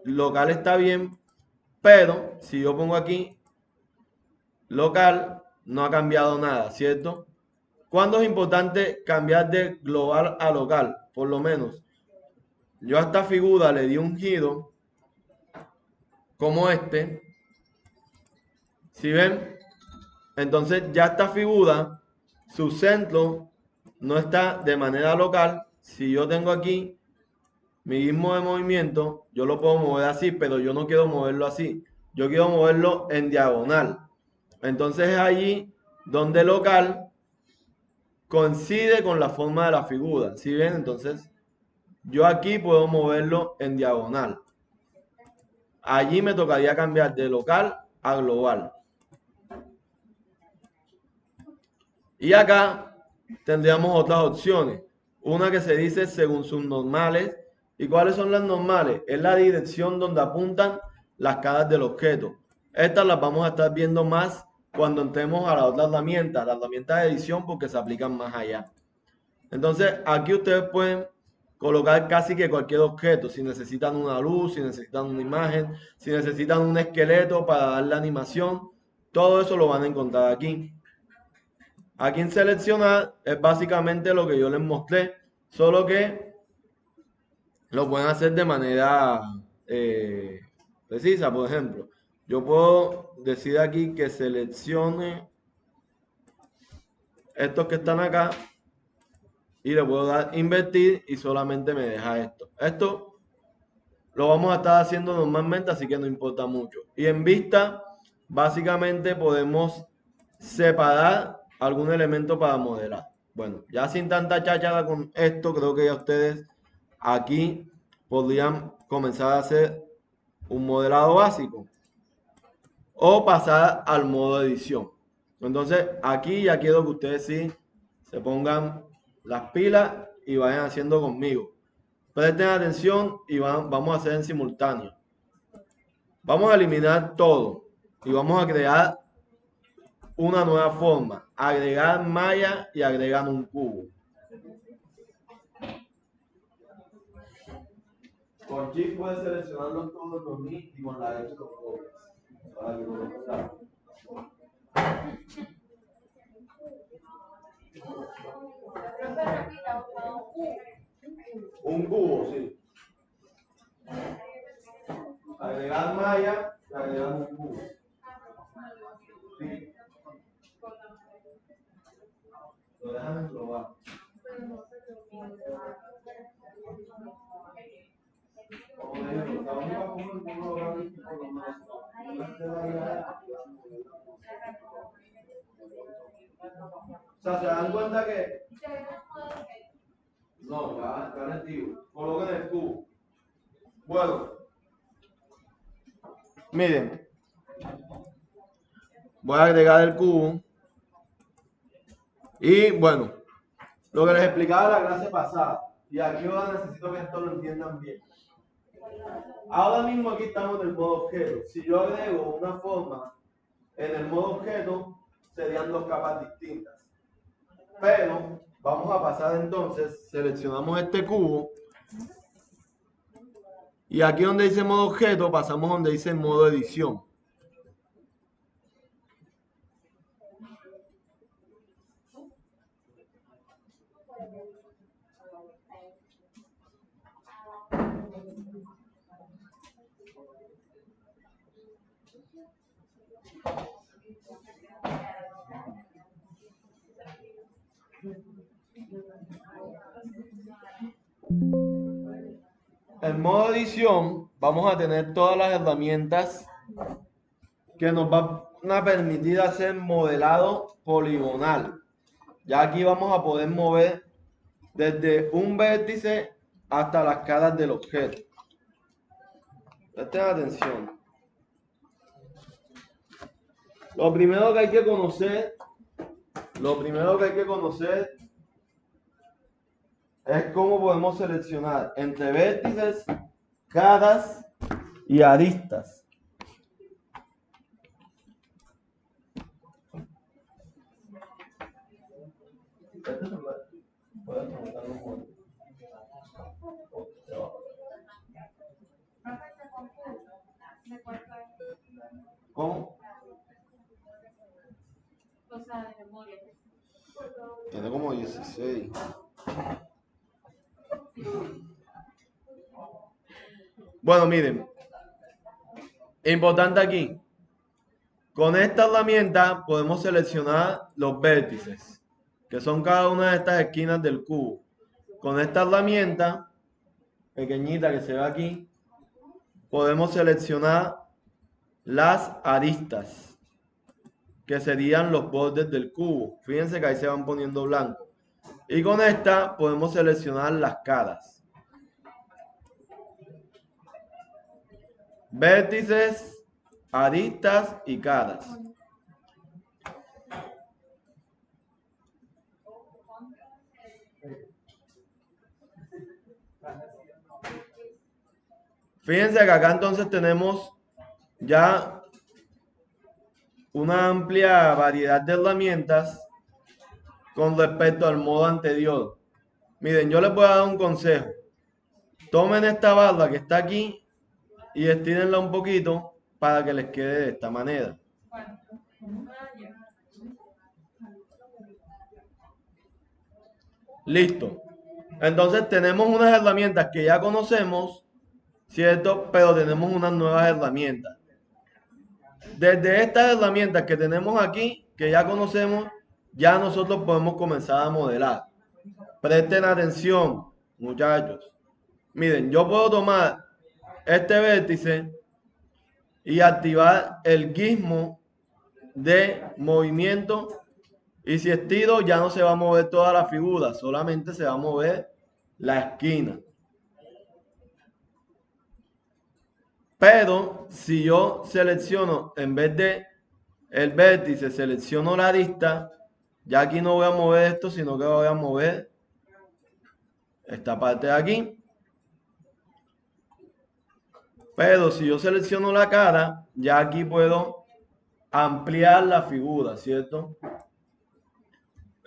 A: local está bien, pero si yo pongo aquí local, no ha cambiado nada, ¿cierto? ¿Cuándo es importante cambiar de global a local? Por lo menos, yo a esta figura le di un giro como este. ¿Sí ven? Entonces ya esta figura, su centro no está de manera local. Si yo tengo aquí mi gizmo de movimiento, yo lo puedo mover así, pero yo no quiero moverlo así. Yo quiero moverlo en diagonal. Entonces es allí donde local coincide con la forma de la figura. ¿Sí ven? Entonces yo aquí puedo moverlo en diagonal. Allí me tocaría cambiar de local a global. Y acá tendríamos otras opciones. Una que se dice según sus normales. ¿Y cuáles son las normales? Es la dirección donde apuntan las caras del objeto. Estas las vamos a estar viendo más cuando entremos a la otra herramienta, la herramienta de edición, porque se aplican más allá. Entonces, aquí ustedes pueden colocar casi que cualquier objeto. Si necesitan una luz, si necesitan una imagen, si necesitan un esqueleto para darle animación, todo eso lo van a encontrar aquí. Aquí en seleccionar es básicamente lo que yo les mostré, solo que lo pueden hacer de manera precisa. Por ejemplo, yo puedo decir aquí que seleccione estos que están acá y le puedo dar invertir y solamente me deja esto. Esto lo vamos a estar haciendo normalmente, así que no importa mucho. Y en vista, básicamente podemos separar algún elemento para modelar. Bueno, ya sin tanta cháchara con esto, creo que ya ustedes aquí podrían comenzar a hacer un modelado básico o pasar al modo edición. Entonces, aquí ya quiero que ustedes sí se pongan las pilas y vayan haciendo conmigo. Presten atención y vamos a hacer en simultáneo. Vamos a eliminar todo y vamos a crear una nueva forma. Agregar malla y agregar un cubo. Con Shift puedes seleccionarlos todos los nids y con la X los copias. Para que lo vean. Un cubo, sí. Agregar malla y agregar un cubo. Sí. Lo dejan en probar. Como le digo, la única forma que uno va a ver por lo menos o sea, se dan cuenta que no, ya les digo, coloquen el cubo. Bueno, miren, voy a agregar el cubo y bueno, lo que les explicaba en la clase pasada, y aquí ahora necesito que esto lo entiendan bien. Ahora mismo aquí estamos en el modo objeto. Si yo agrego una forma en el modo objeto, serían dos capas distintas. Pero vamos a pasar entonces, seleccionamos este cubo y aquí donde dice modo objeto, pasamos donde dice modo edición. En modo edición vamos a tener todas las herramientas que nos van a permitir hacer modelado poligonal. Ya aquí vamos a poder mover desde un vértice hasta las caras del objeto. Presten atención. Lo primero que hay que conocer es cómo podemos seleccionar entre vértices, caras y aristas. ¿Cómo? Tiene como 16. Bueno, miren. Importante aquí. Con esta herramienta podemos seleccionar los vértices, que son cada una de estas esquinas del cubo. Con esta herramienta pequeñita que se ve aquí, podemos seleccionar las aristas, que serían los bordes del cubo. Fíjense que ahí se van poniendo blancos. Y con esta podemos seleccionar las caras. Vértices, aristas y caras. Fíjense que acá entonces tenemos ya una amplia variedad de herramientas con respecto al modo anterior. Miren, yo les voy a dar un consejo. Tomen esta barra que está aquí y estírenla un poquito para que les quede de esta manera. Listo. Entonces tenemos unas herramientas que ya conocemos, ¿cierto? Pero tenemos unas nuevas herramientas. Desde estas herramientas que tenemos aquí, que ya conocemos, ya nosotros podemos comenzar a modelar. Presten atención, muchachos. Miren, yo puedo tomar este vértice y activar el gizmo de movimiento, y si estiro ya no se va a mover toda la figura, solamente se va a mover la esquina. Pero si yo selecciono, en vez de el vértice, selecciono la arista, ya aquí no voy a mover esto, sino que voy a mover esta parte de aquí. Pero si yo selecciono la cara, ya aquí puedo ampliar la figura, ¿cierto?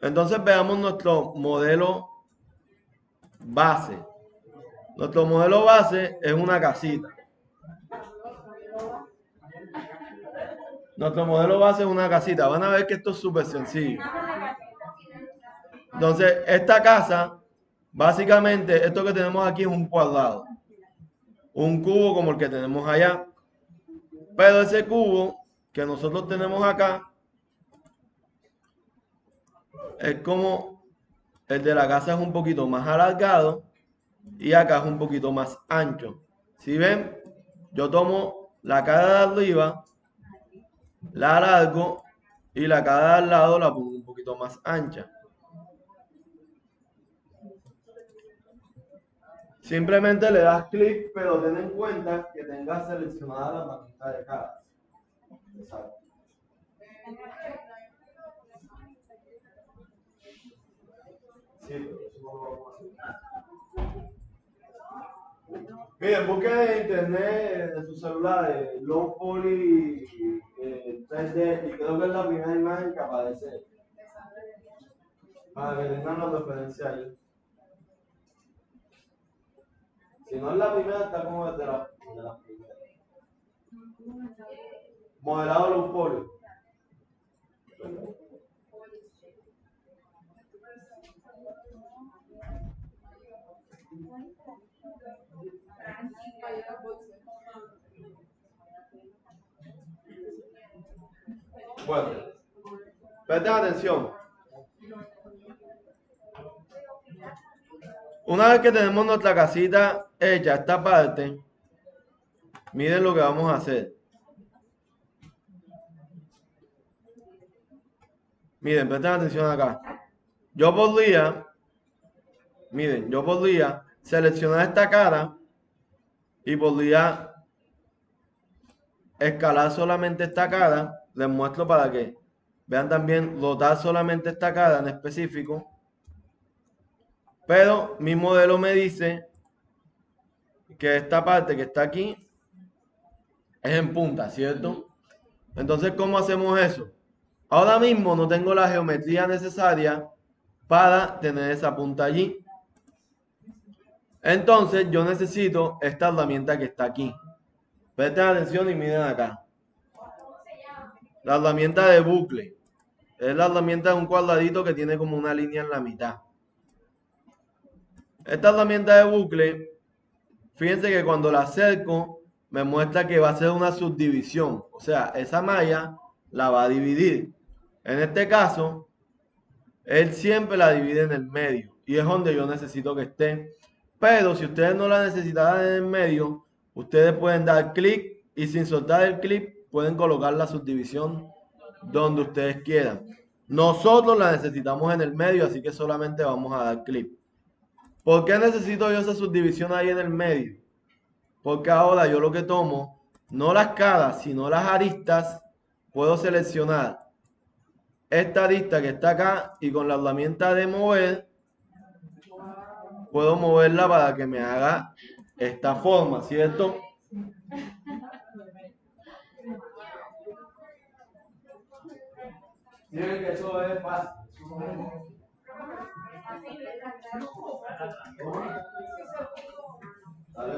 A: Entonces veamos nuestro modelo base. Nuestro modelo base es una casita. Nuestro modelo base es una casita. Van a ver que esto es súper sencillo. Entonces, esta casa, básicamente, esto que tenemos aquí es un cuadrado. Un cubo como el que tenemos allá. Pero ese cubo que nosotros tenemos acá es como el de la casa, es un poquito más alargado y acá es un poquito más ancho. Si ven, yo tomo la cara de arriba, la alargo y la cara de al lado la pongo un poquito más ancha. Simplemente le das clic, pero ten en cuenta que tengas seleccionada la maquinita de caras. Exacto. Sí, pero eso no lo vamos a hacer. Miren, busquen en internet, en su celular, low poly 3D, y creo que es la primera imagen que aparece. Para que tengan la referencia ahí. Si no es la primera, está como desde la primera. Modelado low poly. Bueno, presten atención. Una vez que tenemos nuestra casita hecha, esta parte, miren lo que vamos a hacer. Miren, presten atención acá. yo podría, miren, yo podría seleccionar esta cara y podría escalar solamente esta cara. Les muestro para que vean también dotar solamente esta cara en específico. Pero mi modelo me dice que esta parte que está aquí es en punta, ¿cierto? Entonces, ¿cómo hacemos eso? Ahora mismo no tengo la geometría necesaria para tener esa punta allí. Entonces, yo necesito esta herramienta que está aquí. Presten atención y miren acá. La herramienta de bucle. Es la herramienta de un cuadradito que tiene como una línea en la mitad. Esta herramienta de bucle, fíjense que cuando la acerco, me muestra que va a ser una subdivisión. O sea, esa malla la va a dividir. En este caso, él siempre la divide en el medio. Y es donde yo necesito que esté. Pero si ustedes no la necesitan en el medio, ustedes pueden dar clic y sin soltar el clic pueden colocar la subdivisión donde ustedes quieran. Nosotros la necesitamos en el medio, así que solamente vamos a dar clic. ¿Por qué necesito yo esa subdivisión ahí en el medio? Porque ahora yo lo que tomo, no las caras, sino las aristas, puedo seleccionar esta arista que está acá y con la herramienta de mover, puedo moverla para que me haga esta forma, ¿cierto? Miren que eso es fácil. Dale,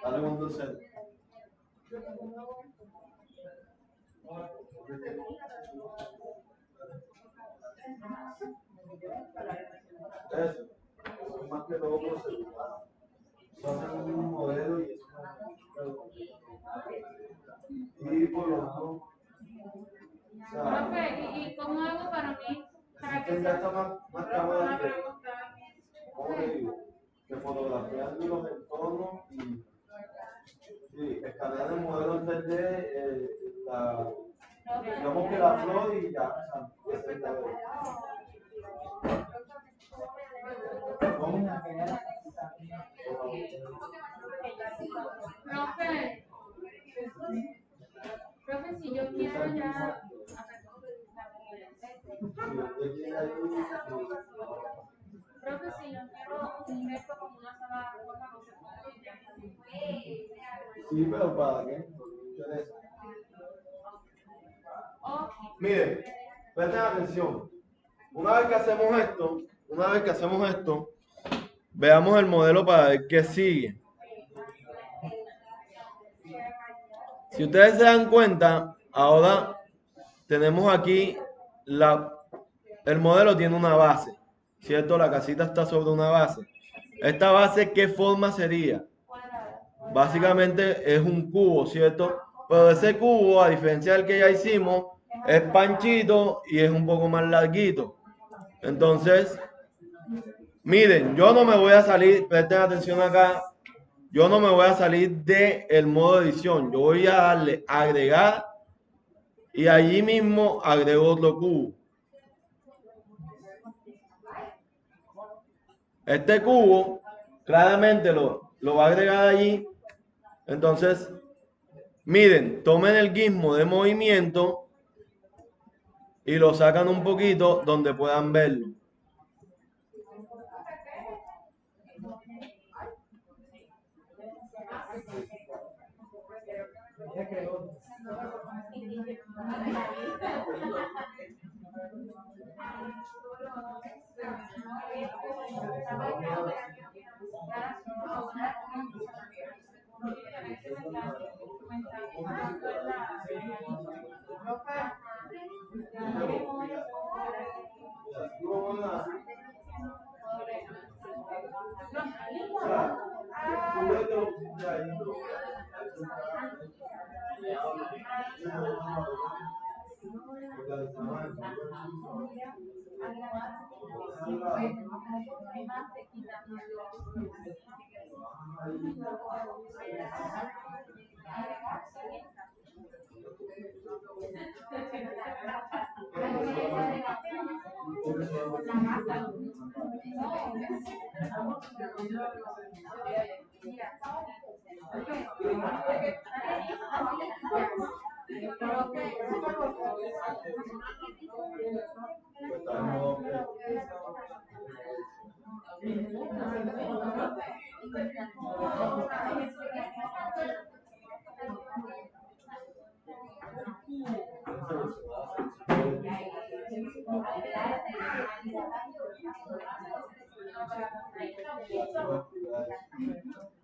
A: dale un dulce. Eso, más que todo procesar. Hacen un modelo y por lo menos.
B: Profe, ¿y cómo hago para mí? Para que
A: Ya está más cámara que,
B: preguntar.
A: ¿cómo te digo? Que fotografiando los entornos y sí, escanear el modelo en 3D, digamos que la flor y ya.
B: Profe, profe, si yo quiero ya. Profe, si yo quiero un esto como una sala de forma, no se puede.
A: Sí, pero ¿para qué? No me interesa. Miren, presten atención. Una vez que hacemos esto, veamos el modelo para ver qué sigue. Si ustedes se dan cuenta, ahora tenemos aquí el modelo tiene una base, ¿cierto? La casita está sobre una base. ¿Esta base qué forma sería? Básicamente es un cubo, ¿cierto? Pero ese cubo, a diferencia del que ya hicimos, es panchito y es un poco más larguito. Entonces, miren, yo no me voy a salir, presten atención acá, yo no me voy a salir del modo edición. Yo voy a darle agregar y allí mismo agrego otro cubo. Este cubo claramente lo va a agregar allí. Entonces, miren, tomen el gizmo de movimiento y lo sacan un poquito donde puedan verlo.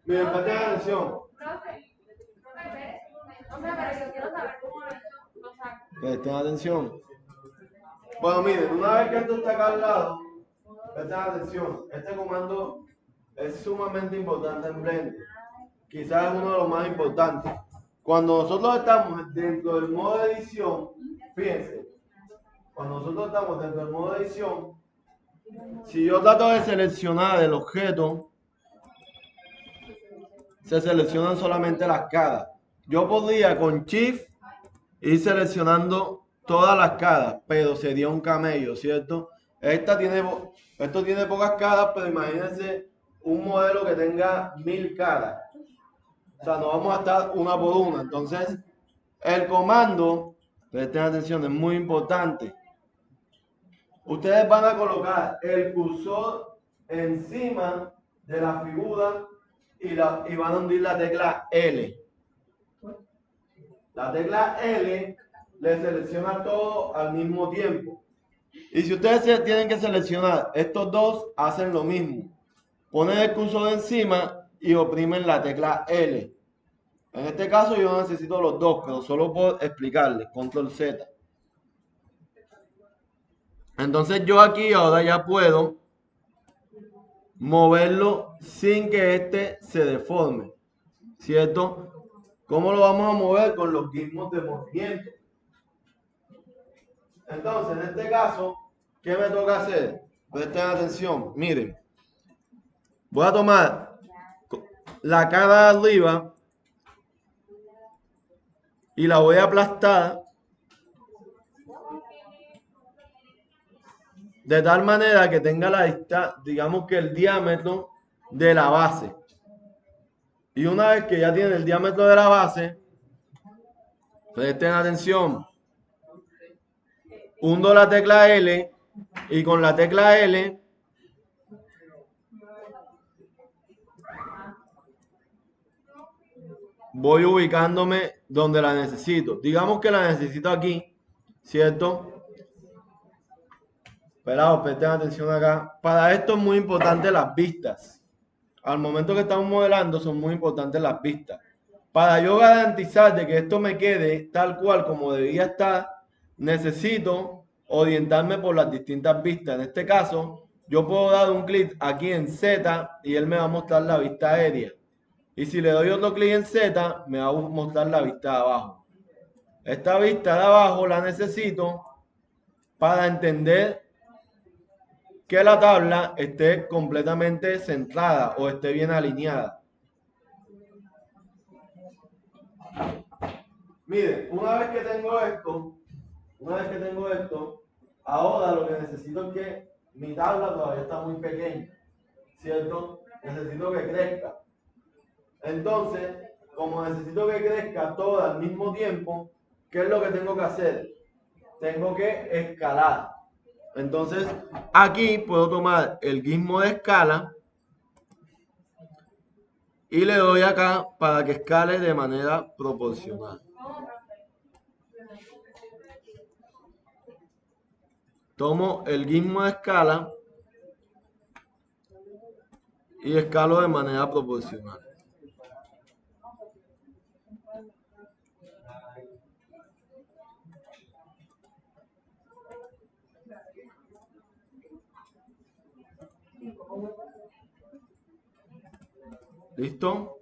A: Miren, presten atención. Presten atención. Bueno, miren, una vez que esto está acá al lado, presten atención. Este comando es sumamente importante en Blender. Quizás es uno de los más importantes. Cuando nosotros estamos dentro del modo de edición, fíjense, cuando nosotros estamos dentro del modo de edición, si yo trato de seleccionar el objeto, se seleccionan solamente las caras. Yo podría con Shift ir seleccionando todas las caras, pero sería un camello, ¿cierto? Esto tiene pocas caras, pero imagínense un modelo que tenga 1000 caras. O sea, no vamos a estar una por una. Entonces, el comando, presten atención, es muy importante. Ustedes van a colocar el cursor encima de la figura y van a hundir la tecla L. La tecla L le selecciona todo al mismo tiempo. Y si ustedes tienen que seleccionar, estos dos hacen lo mismo. Ponen el cursor encima y oprimen la tecla L. En este caso yo no necesito los dos, pero solo por explicarles, control Z. Entonces yo aquí ahora ya puedo moverlo sin que este se deforme, ¿cierto? ¿Cómo lo vamos a mover? Con los gizmos de movimiento. Entonces, en este caso, ¿qué me toca hacer? Presten atención, miren. Voy a tomar la cara de arriba y la voy a aplastar de tal manera que tenga la distancia, digamos que el diámetro de la base. Y una vez que ya tiene el diámetro de la base, presten atención, hundo la tecla L y con la tecla L voy ubicándome donde la necesito. Digamos que la necesito aquí, ¿cierto? Esperaos, presten atención acá. Para esto es muy importante las vistas. Al momento que estamos modelando son muy importantes las vistas. Para yo garantizar de que esto me quede tal cual como debía estar, necesito orientarme por las distintas vistas. En este caso, yo puedo dar un clic aquí en Z y él me va a mostrar la vista aérea. Y si le doy otro clic en Z, me va a mostrar la vista de abajo. Esta vista de abajo la necesito para entender que la tabla esté completamente centrada o esté bien alineada. Miren, una vez que tengo esto, ahora lo que necesito es que mi tabla todavía está muy pequeña, ¿cierto? Necesito que crezca. Entonces, como necesito que crezca todo al mismo tiempo, ¿qué es lo que tengo que hacer? Tengo que escalar. Entonces, aquí puedo tomar el gizmo de escala y le doy acá para que escale de manera proporcional. Tomo el gizmo de escala y escalo de manera proporcional. ¿Listo?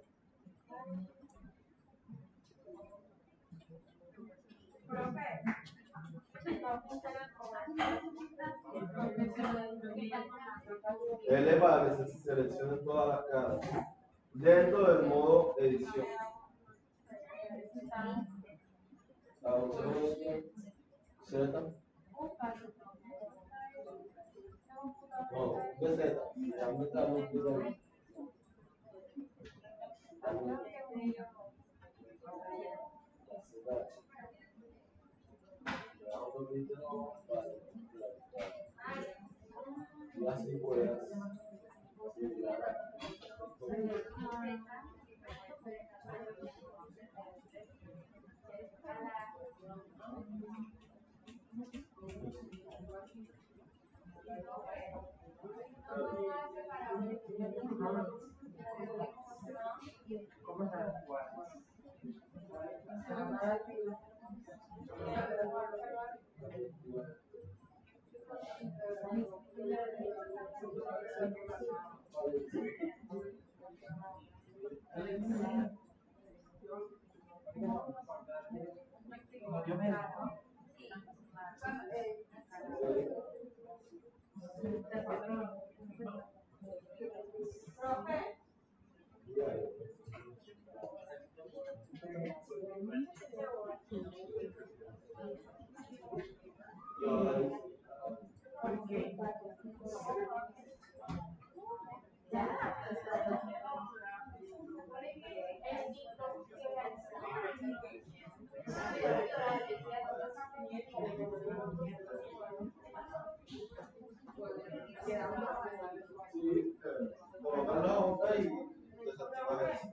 A: L para que se seleccionen todas las caras dentro del modo edición. La opción Z. No, de Z. Ya me está multiplicando. Y así puedes. Colocarlo a junta y desactivar eso.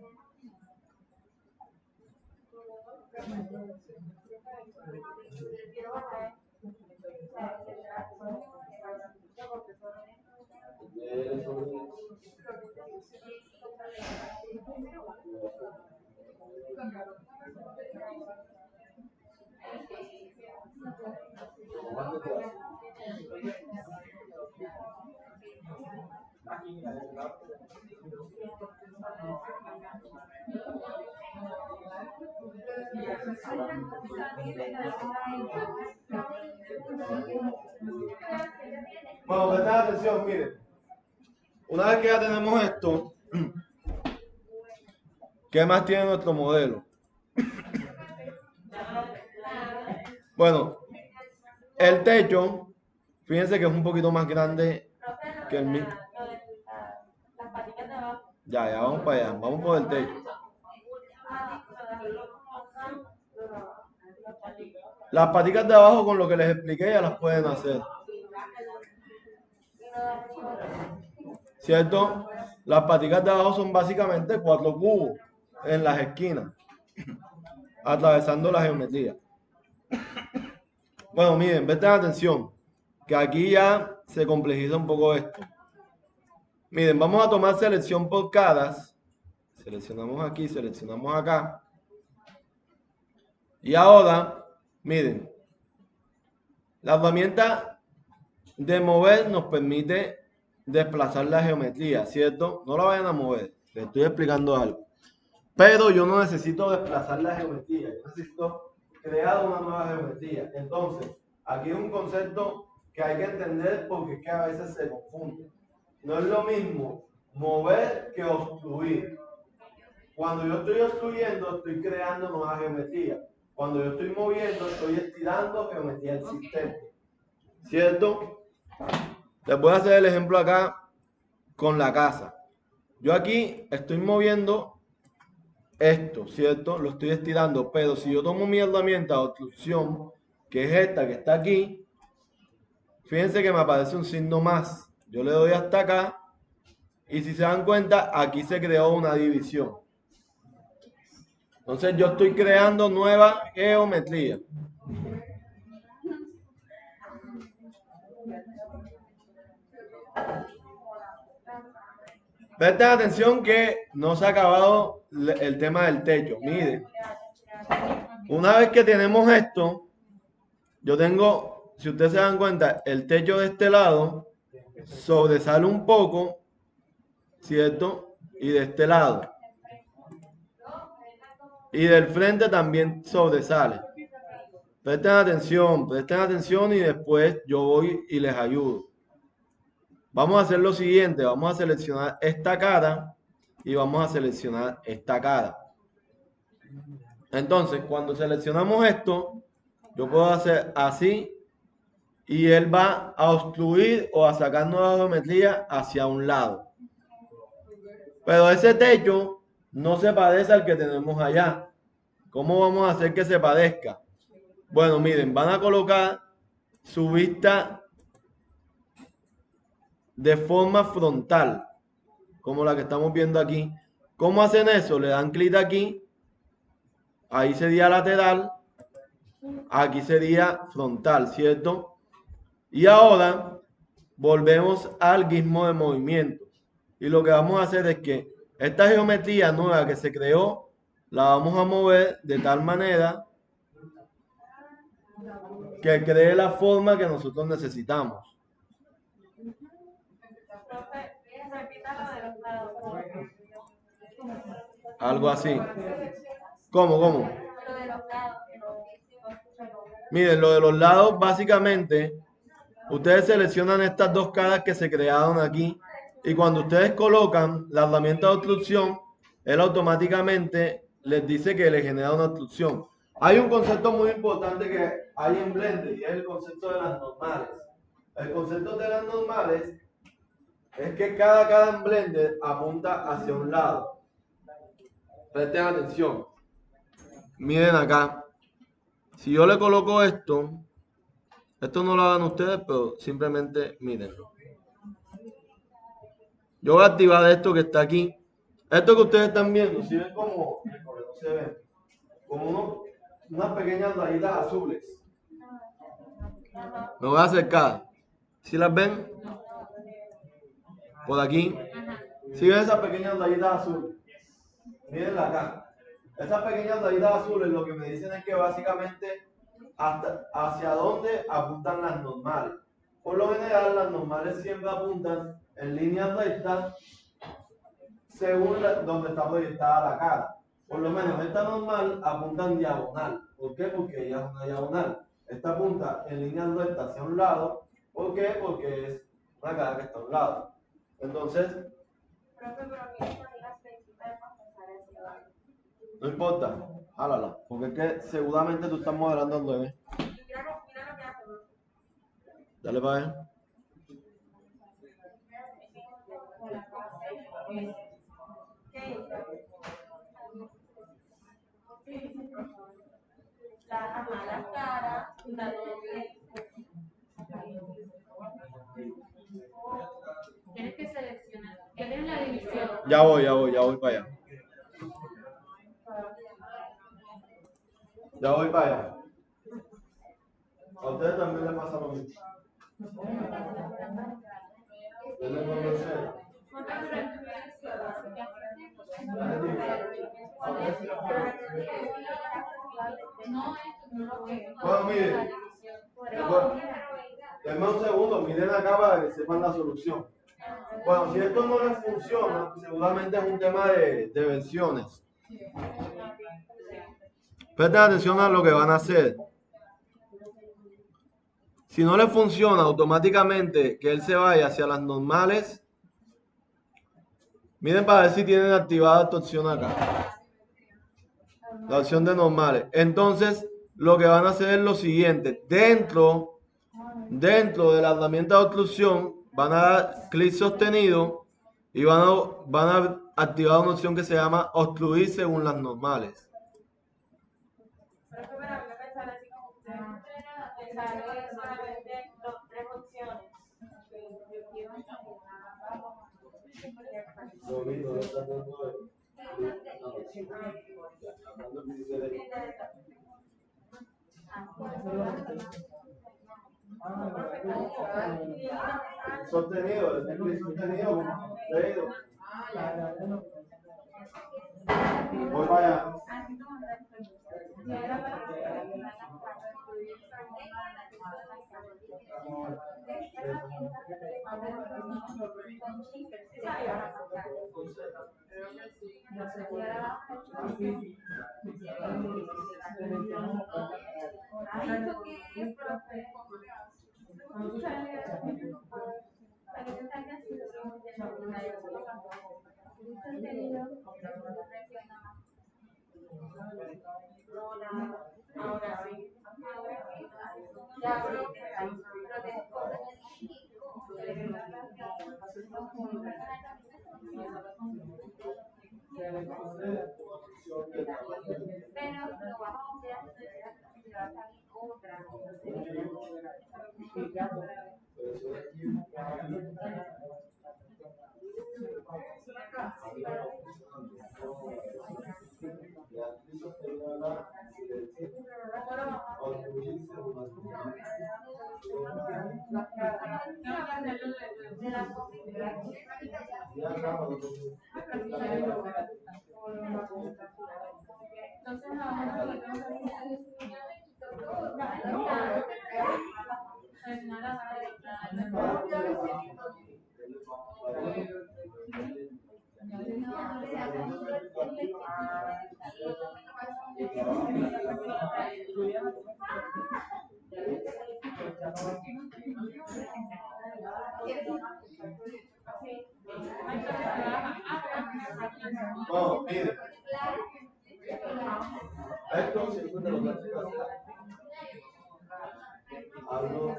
A: Bueno, presten atención, miren. Una vez que ya tenemos esto, ¿qué más tiene nuestro modelo? Bueno, el techo, fíjense que es un poquito más grande que el mío. Ya, vamos para allá, vamos por el techo. Las paticas de abajo, con lo que les expliqué, ya las pueden hacer. ¿Cierto? Las paticas de abajo son básicamente 4 cubos en las esquinas. atravesando la geometría. Bueno, miren, presten atención, que aquí ya se complejiza un poco esto. Miren, vamos a tomar selección por caras. Seleccionamos aquí, seleccionamos acá. Y ahora, miren, la herramienta de mover nos permite desplazar la geometría, ¿cierto? No la vayan a mover, les estoy explicando algo. Pero yo no necesito desplazar la geometría, yo necesito crear una nueva geometría. Entonces, aquí es un concepto que hay que entender porque es que a veces se confunde. No es lo mismo mover que obstruir. Cuando yo estoy obstruyendo, estoy creando nueva geometría. Cuando yo estoy moviendo, estoy estirando geometría existente. ¿Cierto? Les voy a hacer el ejemplo acá con la casa. Yo aquí estoy moviendo esto, ¿cierto? Lo estoy estirando, pero si yo tomo mi herramienta de obstrucción, que es esta que está aquí, fíjense que me aparece un signo más. Yo le doy hasta acá y si se dan cuenta, aquí se creó una división. Entonces yo estoy creando nueva geometría. Presten atención que no se ha acabado el tema del techo. Miren, una vez que tenemos esto, yo tengo, si ustedes se dan cuenta, el techo de este lado sobresale un poco, ¿cierto? Y de este lado. Y del frente también sobresale. Presten atención y después yo voy y les ayudo. Vamos a hacer lo siguiente, vamos a seleccionar esta cara y vamos a seleccionar esta cara. Entonces, cuando seleccionamos esto, yo puedo hacer así y él va a obstruir o a sacar nueva geometría hacia un lado. Pero ese techo no se parece al que tenemos allá. ¿Cómo vamos a hacer que se parezca? Bueno, miren, van a colocar su vista de forma frontal, como la que estamos viendo aquí. ¿Cómo hacen eso? Le dan clic aquí, ahí sería lateral, aquí sería frontal, ¿cierto? Y ahora volvemos al gizmo de movimiento. Y lo que vamos a hacer es que esta geometría nueva que se creó, la vamos a mover de tal manera que cree la forma que nosotros necesitamos. Algo así. ¿Cómo? Miren, lo de los lados, básicamente, ustedes seleccionan estas dos caras que se crearon aquí y cuando ustedes colocan la herramienta de obstrucción, él automáticamente les dice que le genera una obstrucción. Hay un concepto muy importante que hay en Blender y es el concepto de las normales. El concepto de las normales es que cada cara en Blender apunta hacia un lado. Presten atención. Miren acá. Si yo le coloco esto no lo hagan ustedes, pero simplemente mírenlo. Yo voy a activar esto que está aquí. Esto que ustedes están viendo, si ven como, no se ven, como unas pequeñas rayitas azules. Me voy a acercar. ¿Sí las ven? Por aquí. ¿Sí ven esas pequeñas rayitas azules? Mírenla acá. Esas pequeñas rayitas azules lo que me dicen es que básicamente hacia dónde apuntan las normales. Por lo general, las normales siempre apuntan en línea recta según donde está proyectada la cara. Por lo menos esta normal apunta en diagonal. ¿Por qué? Porque ella es una diagonal. Esta apunta en línea recta hacia un lado. ¿Por qué? Porque es una cara que está a un lado. Entonces, no importa, jálala, porque es que seguramente tú estás modelando al revés. Dale para ver.
B: Las caras, tienes que seleccionar. ¿Quieres la división?
A: Ya voy para allá. Ya voy para allá. A ustedes también les pasa lo mismo. Denle control C. Bueno, miren. Denme un segundo, miren acá para que sepan la solución. Bueno, si esto no les funciona, seguramente es un tema de versiones. Presten atención a lo que van a hacer. Si no le funciona automáticamente que él se vaya hacia las normales, miren para ver si tienen activada esta opción acá. La opción de normales. Entonces, lo que van a hacer es lo siguiente. Dentro de la herramienta de obstrucción, van a dar clic sostenido y van a activar una opción que se llama obstruir según las normales. Sostenido, el clic sostenido. Voy para allá. Bueno, miren. Esto siempre te lo voy a hacer. Hablo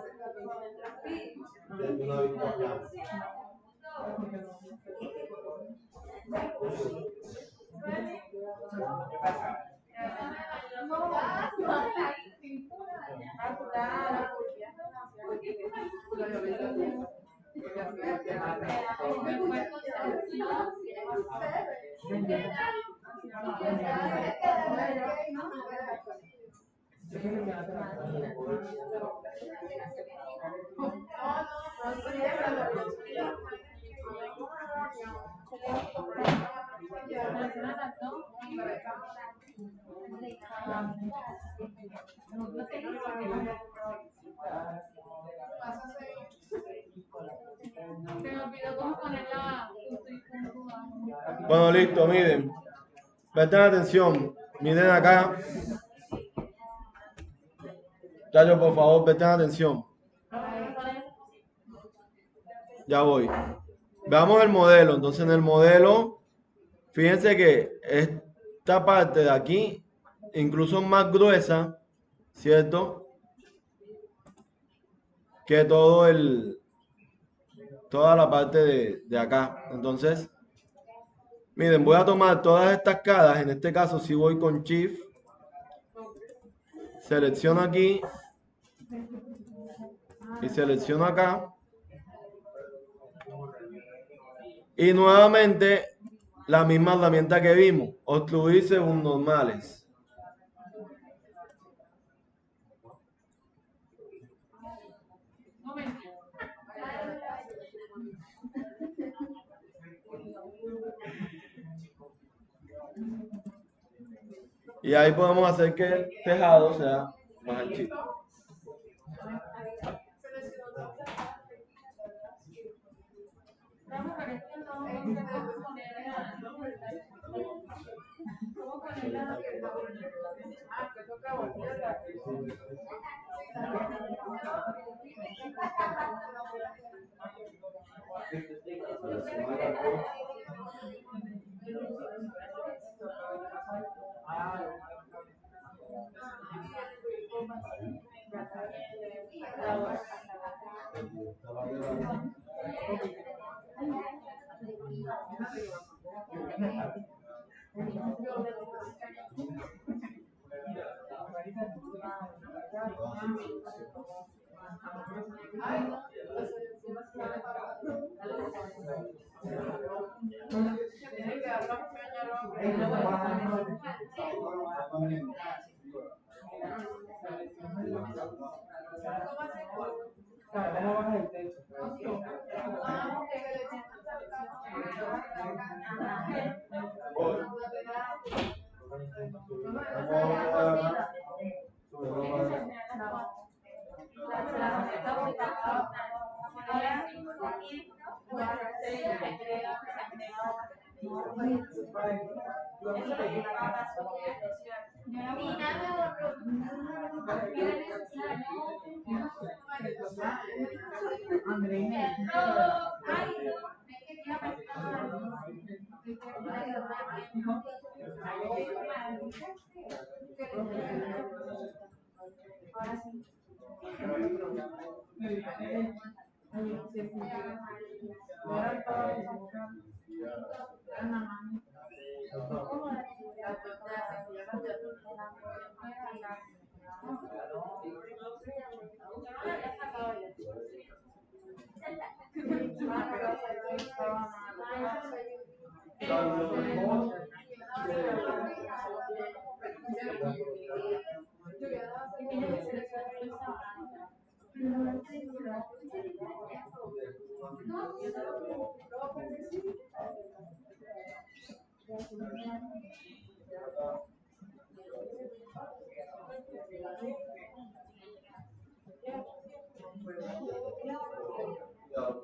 A: de una vista plana. Bueno, listo, miren. Presten atención. Miren acá. Chacho, por favor, presten atención. Ya voy. Veamos el modelo. Entonces, en el modelo, fíjense que esta parte de aquí, incluso más gruesa, ¿cierto? Que toda la parte de acá. Entonces, miren, voy a tomar todas estas caras. En este caso, si voy con Shift, selecciono aquí y selecciono acá. Y nuevamente la misma herramienta que vimos, obstruir según normales. Y ahí podemos hacer que el tejado sea más anchito.
B: Vamos a ver esto, no sé cómo poner cómo poner la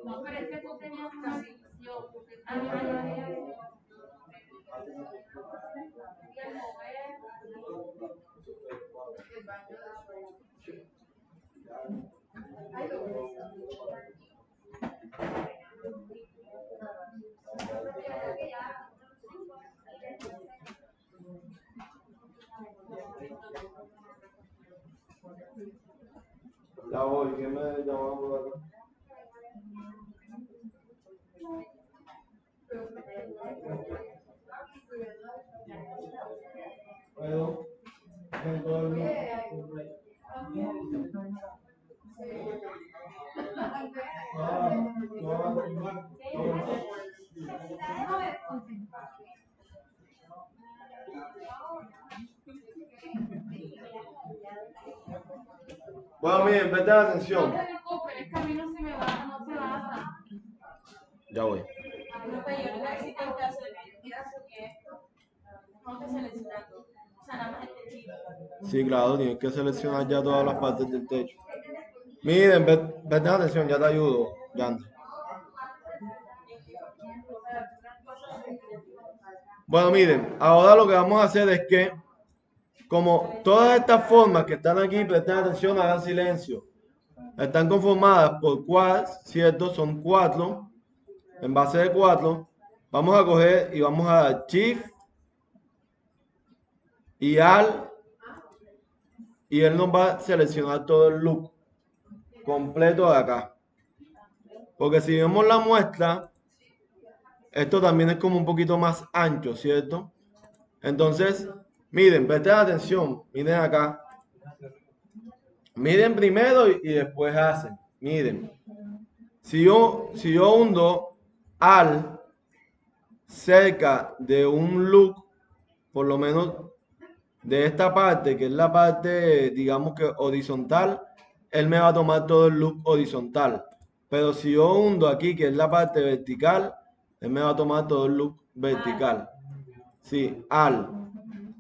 B: No, pero es que tú tenías una visión, porque a mí me había
A: Ya voy, ¿quién me llamó por acá? Bueno, bueno, miren, presten
B: No
A: atención.
B: te preocupes, es que a mí no se me va, no se baja.
A: Ya voy.
B: No, pero yo necesito en caso de que yo quiera subir esto, tengo que seleccionar todo. O sea, nada más el techito.
A: Sí, claro, tienes que seleccionar ya todas las partes del techo. Miren, presten atención, ya te ayudo, Yandy. Bueno, miren, ahora lo que vamos a hacer es que, como todas estas formas que están aquí, presten atención, hagan silencio. Están conformadas por quads, ¿cierto? Son 4. En base de 4, vamos a coger y vamos a dar Shift y Alt, y él nos va a seleccionar todo el look completo de acá. Porque si vemos la muestra, esto también es como un poquito más ancho, ¿cierto? Entonces, miren, presten atención, miren acá. Miren primero y después hacen. Miren. Si yo hundo al cerca de un look, por lo menos de esta parte, que es la parte, digamos que horizontal, él me va a tomar todo el look horizontal. Pero si yo hundo aquí, que es la parte vertical, él me va a tomar todo el look vertical. Sí, al.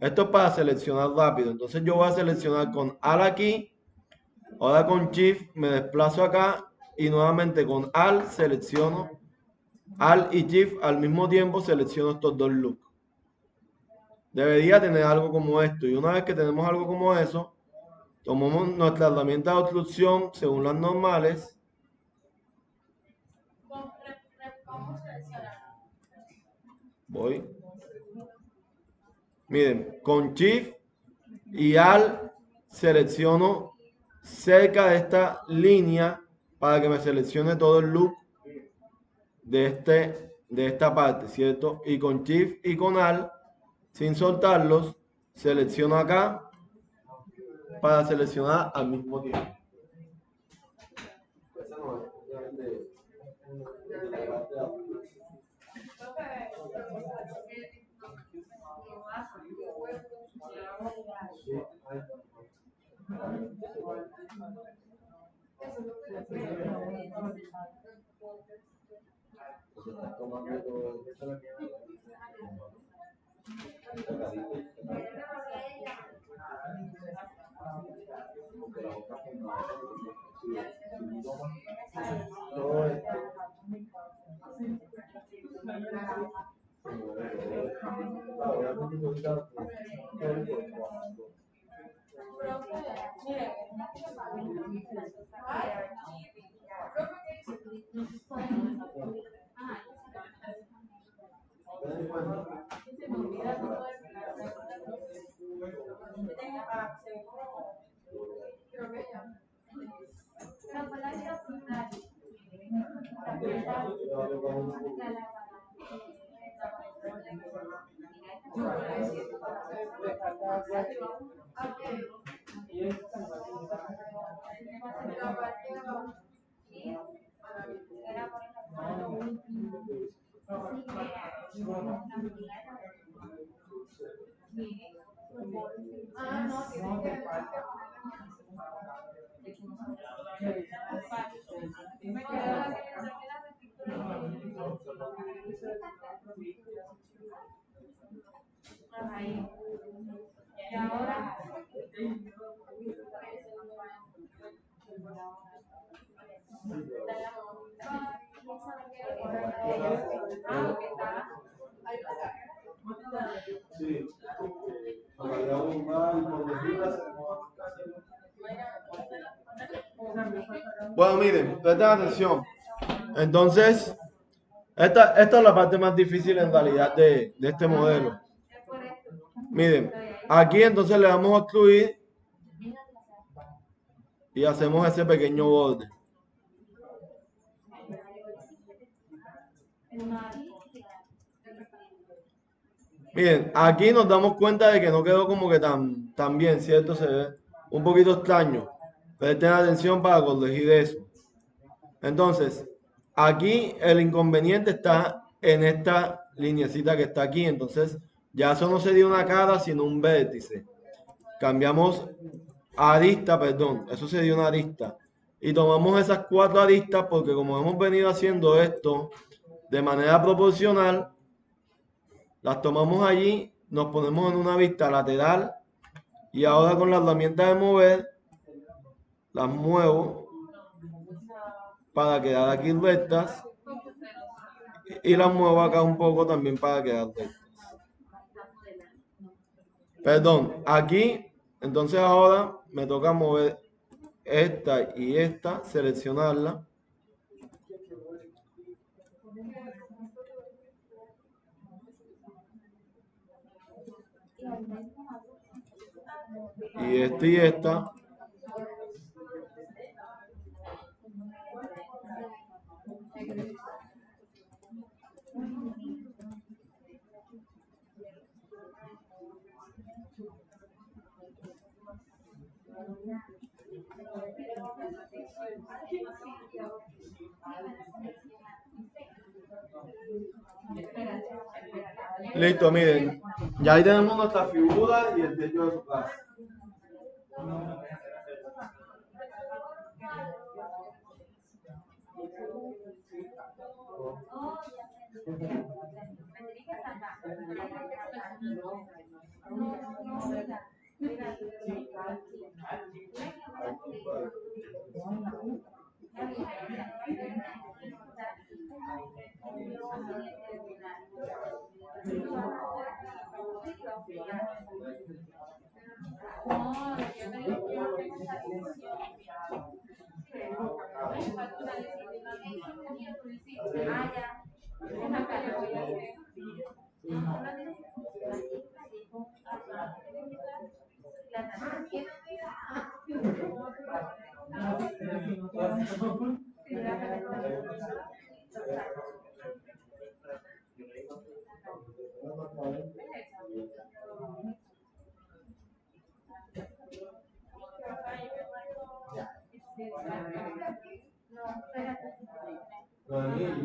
A: Esto es para seleccionar rápido. Entonces yo voy a seleccionar con Alt aquí. Ahora con Shift me desplazo acá y nuevamente con Alt selecciono. Alt y Shift al mismo tiempo selecciono estos dos looks. Debería tener algo como esto. Y una vez que tenemos algo como eso, tomamos nuestra herramienta de obstrucción según las normales.
B: ¿Cómo seleccionar?
A: Voy. Miren, con Shift y Alt selecciono cerca de esta línea para que me seleccione todo el look de esta parte, ¿cierto? Y con Shift y con Alt, sin soltarlos, selecciono acá para seleccionar al mismo tiempo. Bueno, miren, presten atención. Entonces, esta es la parte más difícil en realidad de este modelo. Miren, aquí entonces le damos a excluir y hacemos ese pequeño borde. Miren, aquí nos damos cuenta de que no quedó como que tan bien, ¿cierto? Se ve un poquito extraño. Presten atención para corregir eso. Entonces, aquí el inconveniente está en esta lineecita que está aquí. Entonces, ya eso no sería una cara, sino un vértice. Cambiamos arista, perdón, eso sería una arista. Y tomamos esas 4 aristas porque como hemos venido haciendo esto de manera proporcional, las tomamos allí, nos ponemos en una vista lateral y ahora con la herramienta de mover, las muevo para quedar aquí rectas y las muevo acá un poco también para quedar rectas. Perdón, aquí, entonces ahora me toca mover esta y esta, seleccionarla. Y esta. Listo, miren, ya ahí tenemos nuestra figura y el techo de su casa.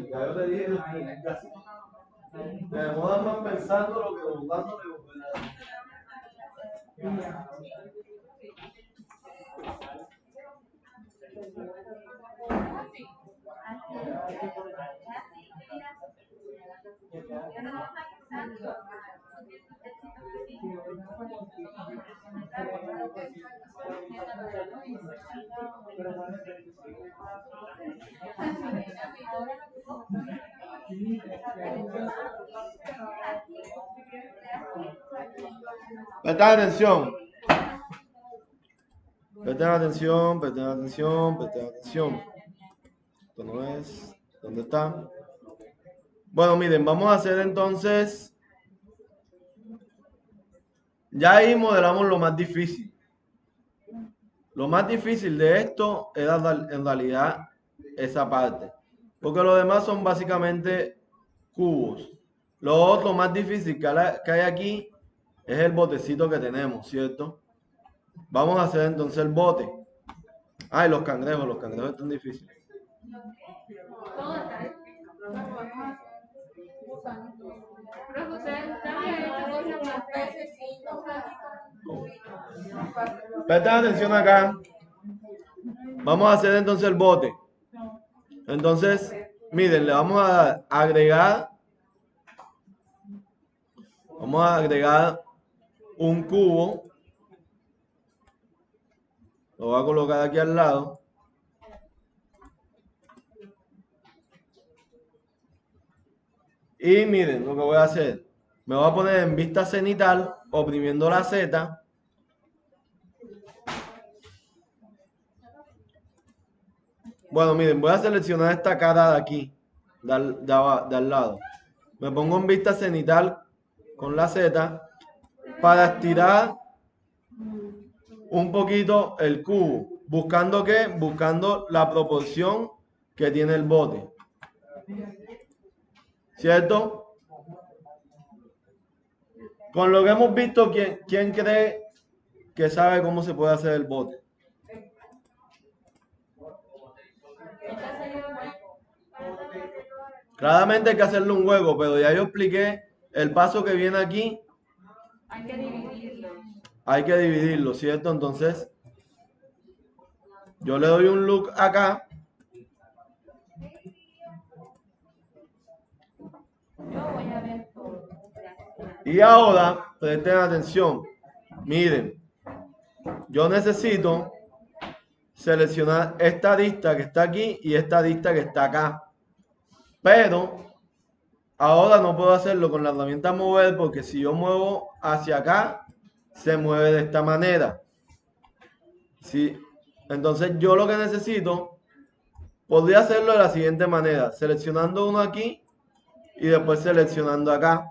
A: Ya yo te dije, te demoras más pensando lo que buscándole. Presta atención. Presten atención, presten atención, presten atención. Esto no es. ¿Dónde está? Bueno, miren, vamos a hacer entonces. Ya ahí modelamos lo más difícil. Lo más difícil de esto era en realidad esa parte. Porque lo demás son básicamente cubos. Lo otro más difícil que hay aquí es el botecito que tenemos, ¿cierto? Vamos a hacer entonces el bote. Ay, los cangrejos están difíciles. Presten atención acá. Vamos a hacer entonces el bote. Entonces, miren, le vamos a agregar. Vamos a agregar un cubo. Lo voy a colocar aquí al lado. Y miren lo que voy a hacer. Me voy a poner en vista cenital, oprimiendo la Z. Bueno, miren, voy a seleccionar esta cara de aquí, de al lado. Me pongo en vista cenital con la Z para estirar un poquito el cubo. ¿Buscando qué? Buscando la proporción que tiene el bote. ¿Cierto? Con lo que hemos visto, ¿quién cree que sabe cómo se puede hacer el bote? Claramente hay que hacerle un hueco, pero ya yo expliqué el paso que viene aquí.
B: Hay que dividirlo.
A: Hay que dividirlo, ¿cierto? Entonces, yo le doy un look acá.
B: Yo voy a ver todo.
A: Y ahora, presten atención. Miren, yo necesito seleccionar esta arista que está aquí y esta arista que está acá. Pero ahora no puedo hacerlo con la herramienta mover porque si yo muevo hacia acá, se mueve de esta manera. ¿Sí? Entonces yo lo que necesito, podría hacerlo de la siguiente manera. Seleccionando uno aquí y después seleccionando acá.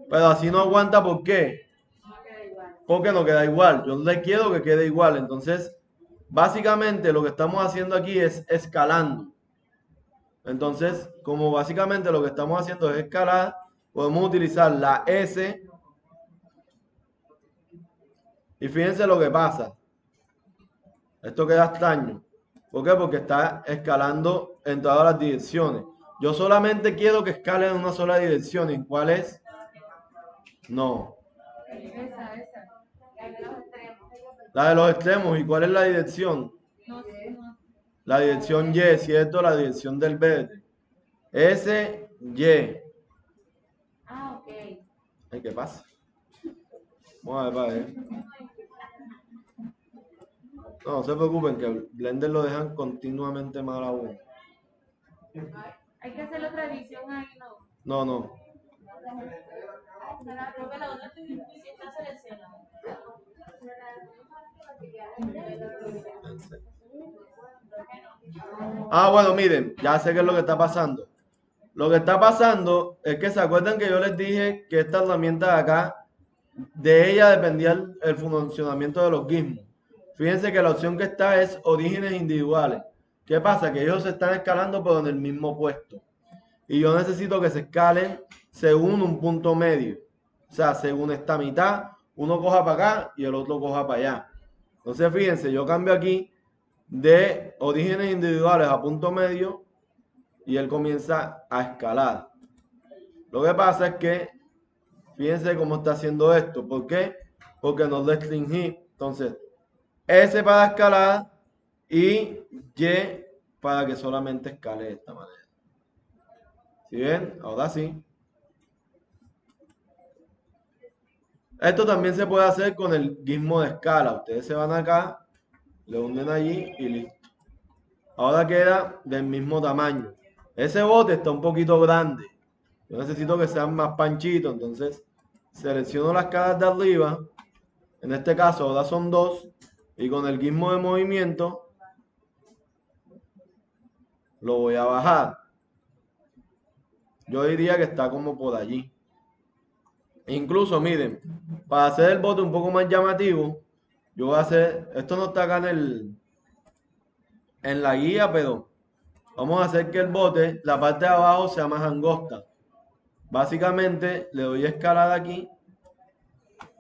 A: Pero así no aguanta, ¿por qué? Porque no queda igual. Yo le quiero que quede igual. Entonces, básicamente lo que estamos haciendo aquí es escalando. Entonces, como básicamente lo que estamos haciendo es escalar, podemos utilizar la S. Y fíjense lo que pasa. Esto queda extraño. ¿Por qué? Porque está escalando en todas las direcciones. Yo solamente quiero que escale en una sola dirección. ¿En cuál es? No. La de los extremos. ¿Y cuál es la dirección? La dirección Y, ¿cierto? La dirección del verde. S, Y.
B: Ok.
A: Ay, ¿qué pasa? Vamos a ver, para ver. No se preocupen que Blender lo dejan continuamente mal aún.
B: Hay que hacer otra edición ahí, ¿no?
A: No, no.
B: Creo que la otra sí está seleccionada.
A: Ah, bueno, miren, ya sé qué es lo que está pasando. Lo que está pasando es que se acuerdan que yo les dije que esta herramienta de acá, de ella dependía el funcionamiento de los gizmos. Fíjense que la opción que está es orígenes individuales. ¿Qué pasa? Que ellos se están escalando pero en el mismo puesto. Y yo necesito que se escalen según un punto medio. O sea, según esta mitad, uno coja para acá y el otro coja para allá. Entonces, fíjense, yo cambio aquí de orígenes individuales a punto medio y él comienza a escalar. Lo que pasa es que, fíjense cómo está haciendo esto. ¿Por qué? Porque no lo restringí. Entonces, S para escalar y Y para que solamente escale de esta manera. ¿Sí ven? Ahora sí. Esto también se puede hacer con el gizmo de escala. Ustedes se van acá, le hunden allí y listo. Ahora queda del mismo tamaño. Ese bote está un poquito grande. Yo necesito que sean más panchitos. Entonces selecciono las caras de arriba. En este caso ahora son 2. Y con el gizmo de movimiento lo voy a bajar. Yo diría que está como por allí. Incluso, miren, para hacer el bote un poco más llamativo, yo voy a hacer, esto no está acá en la guía, pero vamos a hacer que el bote, la parte de abajo sea más angosta. Básicamente le doy a escalar aquí,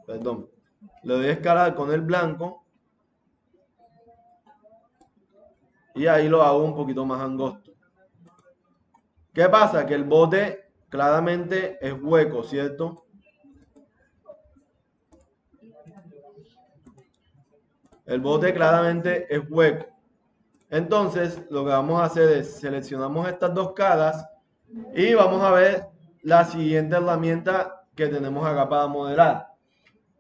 A: perdón, le doy a escalar con el blanco y ahí lo hago un poquito más angosto. ¿Qué pasa? Que el bote claramente es hueco, ¿cierto? El bote claramente es hueco. Entonces, lo que vamos a hacer es seleccionamos estas dos caras y vamos a ver la siguiente herramienta que tenemos acá para modelar.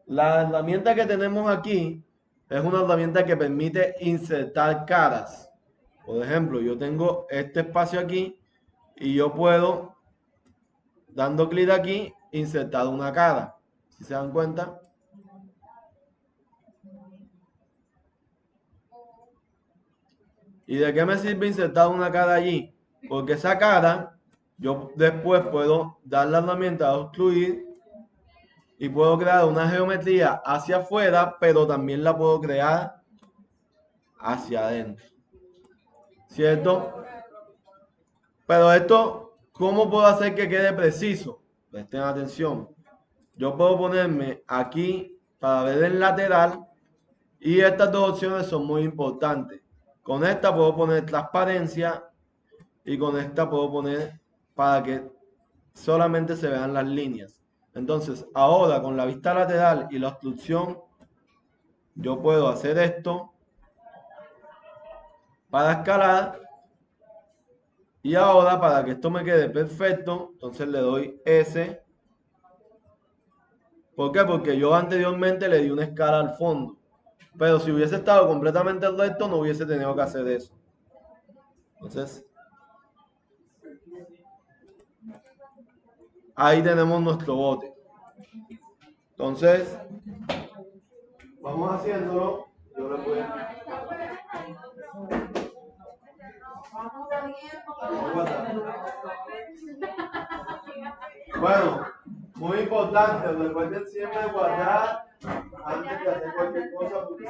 A: La herramienta que tenemos aquí es una herramienta que permite insertar caras. Por ejemplo, yo tengo este espacio aquí y yo puedo, dando clic aquí, insertar una cara. ¿Sí se dan cuenta? ¿Y de qué me sirve insertar una cara allí? Porque esa cara, yo después puedo dar la herramienta a excluir y puedo crear una geometría hacia afuera, pero también la puedo crear hacia adentro. ¿Cierto? Pero esto, ¿cómo puedo hacer que quede preciso? Presten atención. Yo puedo ponerme aquí para ver el lateral y estas dos opciones son muy importantes. Con esta puedo poner transparencia y con esta puedo poner para que solamente se vean las líneas. Entonces, ahora con la vista lateral y la obstrucción, yo puedo hacer esto para escalar y ahora para que esto me quede perfecto, entonces le doy S. ¿Por qué? Porque yo anteriormente le di una escala al fondo. Pero si hubiese estado completamente recto, no hubiese tenido que hacer eso. Entonces, ahí tenemos nuestro bote. Entonces, vamos haciéndolo. Yo le voy a... Bueno, muy importante, recuerden siempre guardar antes de hacer cualquier cosa. Porque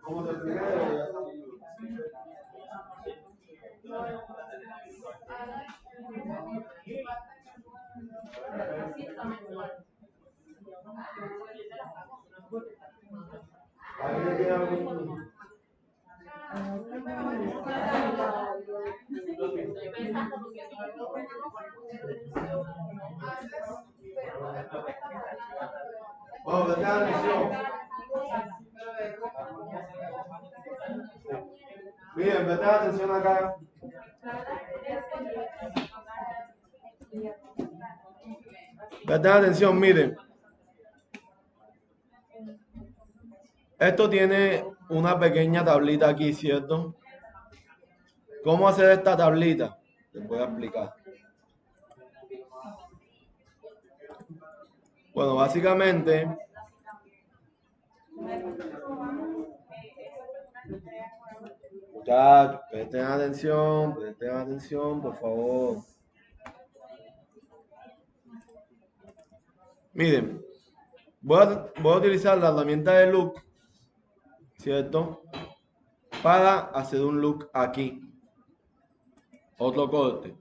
A: Como te expliqué, debería salir. ¿Alguien tiene algún? Bueno, presta atención. Miren, presta atención acá. Presta atención, miren. Esto tiene una pequeña tablita aquí, ¿cierto? ¿Cómo hacer esta tablita? Les voy a explicar. Bueno, básicamente, muchachos, presten atención, por favor. Miren, voy a utilizar la herramienta de look, ¿cierto? Para hacer un look aquí. Otro corte.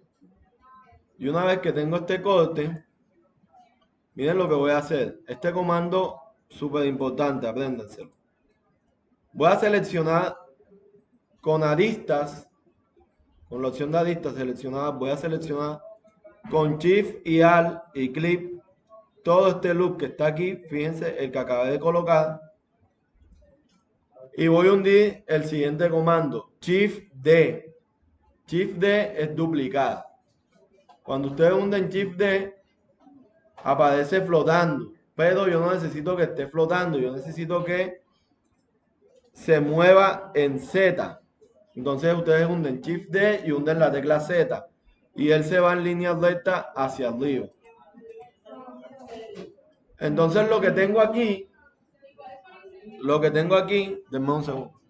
A: Y una vez que tengo este corte, miren lo que voy a hacer. Este comando súper importante, apréndanselo. Voy a seleccionar con aristas, con la opción de aristas seleccionada, voy a seleccionar con Shift y Alt y Clip todo este look que está aquí. Fíjense, el que acabé de colocar. Y voy a hundir el siguiente comando, Shift D. Shift D es duplicar. Cuando ustedes hunden Shift D, aparece flotando. Pero yo no necesito que esté flotando, yo necesito que se mueva en Z. Entonces ustedes hunden Shift D y hunden la tecla Z. Y él se va en línea recta hacia arriba. Entonces lo que tengo aquí, denme un segundo.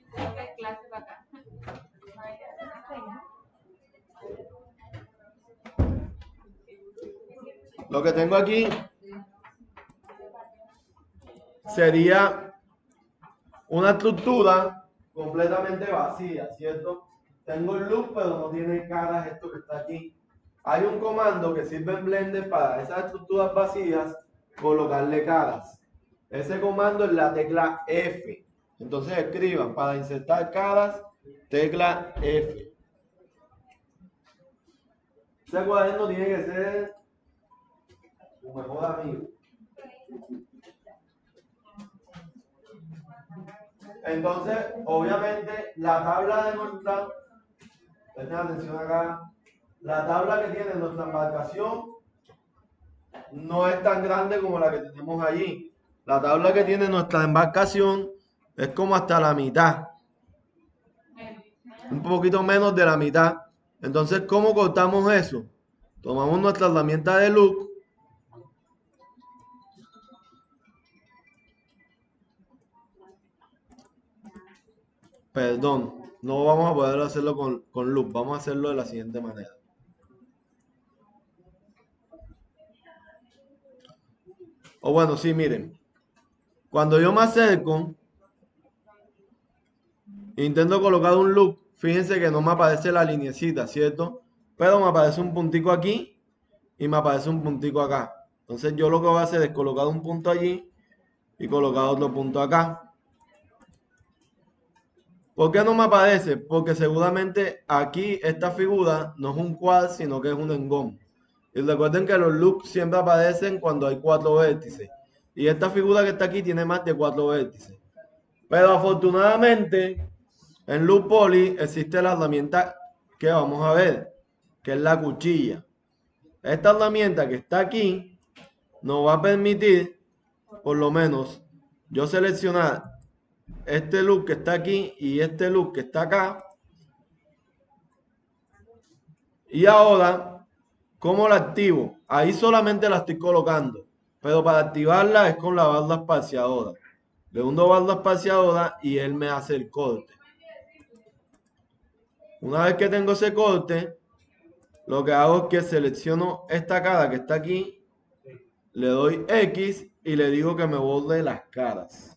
A: Lo que tengo aquí sería una estructura completamente vacía, ¿cierto? Tengo el look, pero no tiene caras esto que está aquí. Hay un comando que sirve en Blender para esas estructuras vacías colocarle caras. Ese comando es la tecla F. Entonces escriban, para insertar caras, tecla F. Ese cuaderno tiene que ser tu mejor amigo. Entonces, obviamente, la tabla de nuestra, presten atención acá, la tabla que tiene nuestra embarcación no es tan grande como la que tenemos allí. La tabla que tiene nuestra embarcación es como hasta la mitad, un poquito menos de la mitad. Entonces, ¿cómo cortamos eso? Tomamos nuestra herramienta de look. Perdón, no vamos a poder hacerlo con loop, vamos a hacerlo de la siguiente manera. O bueno, sí, miren. Cuando yo me acerco, intento colocar un loop, fíjense que no me aparece la linecita, ¿cierto? Pero me aparece un puntico aquí y me aparece un puntico acá. Entonces yo lo que voy a hacer es colocar un punto allí y colocar otro punto acá. ¿Por qué no me aparece? Porque seguramente aquí esta figura no es un quad, sino que es un engón. Y recuerden que los loops siempre aparecen cuando hay 4 vértices. Y esta figura que está aquí tiene más de 4 vértices. Pero afortunadamente en Loop Poly existe la herramienta que vamos a ver, que es la cuchilla. Esta herramienta que está aquí nos va a permitir, por lo menos, yo seleccionar este loop que está aquí y este loop que está acá. Y ahora, ¿cómo la activo? Ahí solamente la estoy colocando, pero para activarla es con la barra espaciadora. Le hundo barra espaciadora y él me hace el corte. Una vez que tengo ese corte, lo que hago es que selecciono esta cara que está aquí, le doy X y le digo que me borre las caras.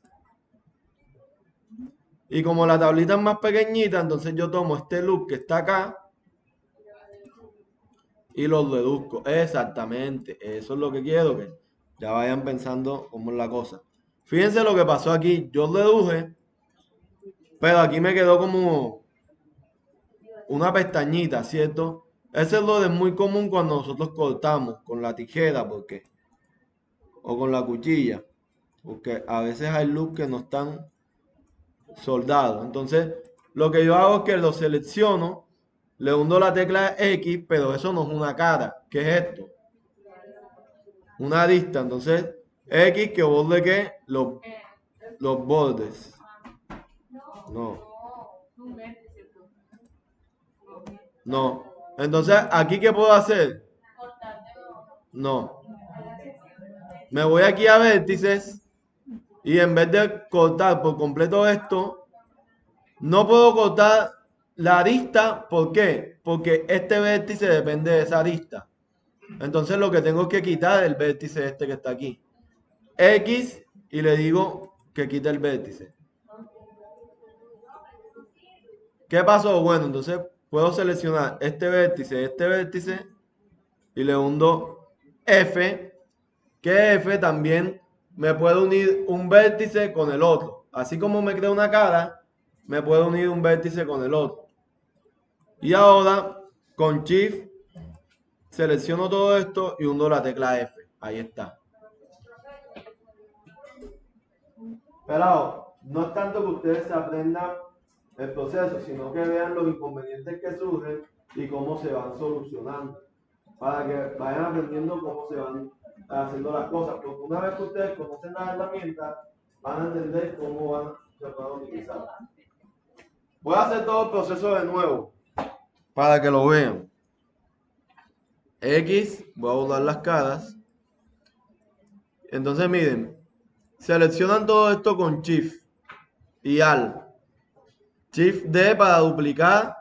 A: Y como la tablita es más pequeñita, entonces yo tomo este loop que está acá y lo reduzco. Exactamente, eso es lo que quiero, que ya vayan pensando cómo es la cosa. Fíjense lo que pasó aquí, yo reduje, pero aquí me quedó como una pestañita, ¿cierto? Ese error es muy común cuando nosotros cortamos con la tijera, o con la cuchilla, porque a veces hay loops que no están soldados. Entonces, lo que yo hago es que lo selecciono, le hundo la tecla X, pero eso no es una cara. ¿Qué es esto? Una arista. Entonces, X que borde que los bordes. No. No. Entonces, ¿aquí qué puedo hacer? No. Me voy aquí a vértices y en vez de cortar por completo esto, no puedo cortar la arista. ¿Por qué? Porque este vértice depende de esa arista. Entonces lo que tengo que quitar es el vértice este que está aquí. X y le digo que quite el vértice. ¿Qué pasó? Bueno, entonces puedo seleccionar este vértice y le hundo F, que F también me puede unir un vértice con el otro. Así como me crea una cara, me puede unir un vértice con el otro. Y ahora con Shift selecciono todo esto y hundo la tecla F. Ahí está. Pero no es tanto que ustedes se aprendan el proceso, sino que vean los inconvenientes que surgen y cómo se van solucionando. Para que vayan aprendiendo cómo se van haciendo las cosas. Porque una vez que ustedes conocen las herramientas, van a entender cómo se pueden utilizar. Voy a hacer todo el proceso de nuevo para que lo vean. X, voy a borrar las caras. Entonces miren, seleccionan todo esto con Shift y Alt. Shift D para duplicar,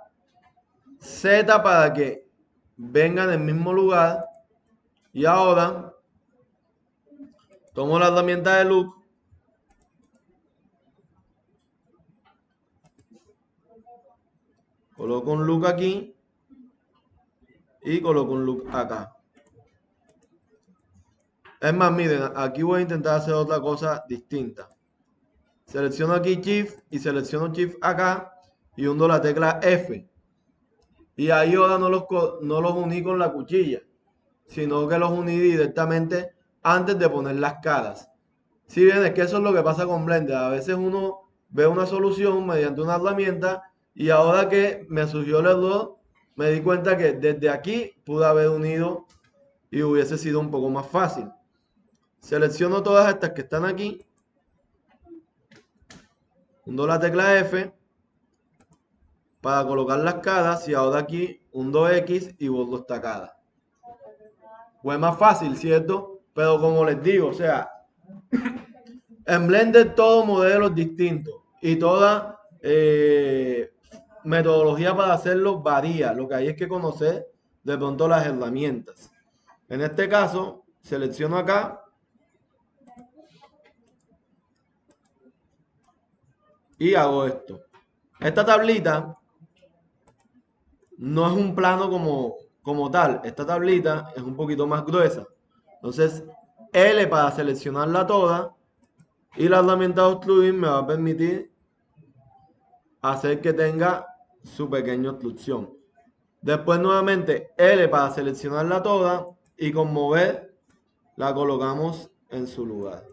A: Z para que venga en el mismo lugar. Y ahora tomo la herramienta de loop, coloco un loop aquí y coloco un loop acá. Es más, miren, aquí voy a intentar hacer otra cosa distinta. Selecciono aquí Shift y selecciono Shift acá y hundo la tecla F. Y ahí ahora no los uní con la cuchilla, sino que los uní directamente antes de poner las caras. Si bien es que eso es lo que pasa con Blender, a veces uno ve una solución mediante una herramienta y ahora que me surgió el error, me di cuenta que desde aquí pude haber unido y hubiese sido un poco más fácil. Selecciono todas estas que están aquí, hundo la tecla F para colocar las caras y ahora aquí hundo X y borro esta cara. Fue más fácil, ¿cierto? Pero como les digo, o sea, en Blender todo modelo es distinto y toda metodología para hacerlo varía. Lo que hay es que conocer de pronto las herramientas. En este caso, selecciono acá y hago esto. Esta tablita no es un plano como tal. Esta tablita es un poquito más gruesa. Entonces, L para seleccionarla toda y la herramienta de Obstruir me va a permitir hacer que tenga su pequeña obstrucción. Después nuevamente L para seleccionarla toda y con mover la colocamos en su lugar.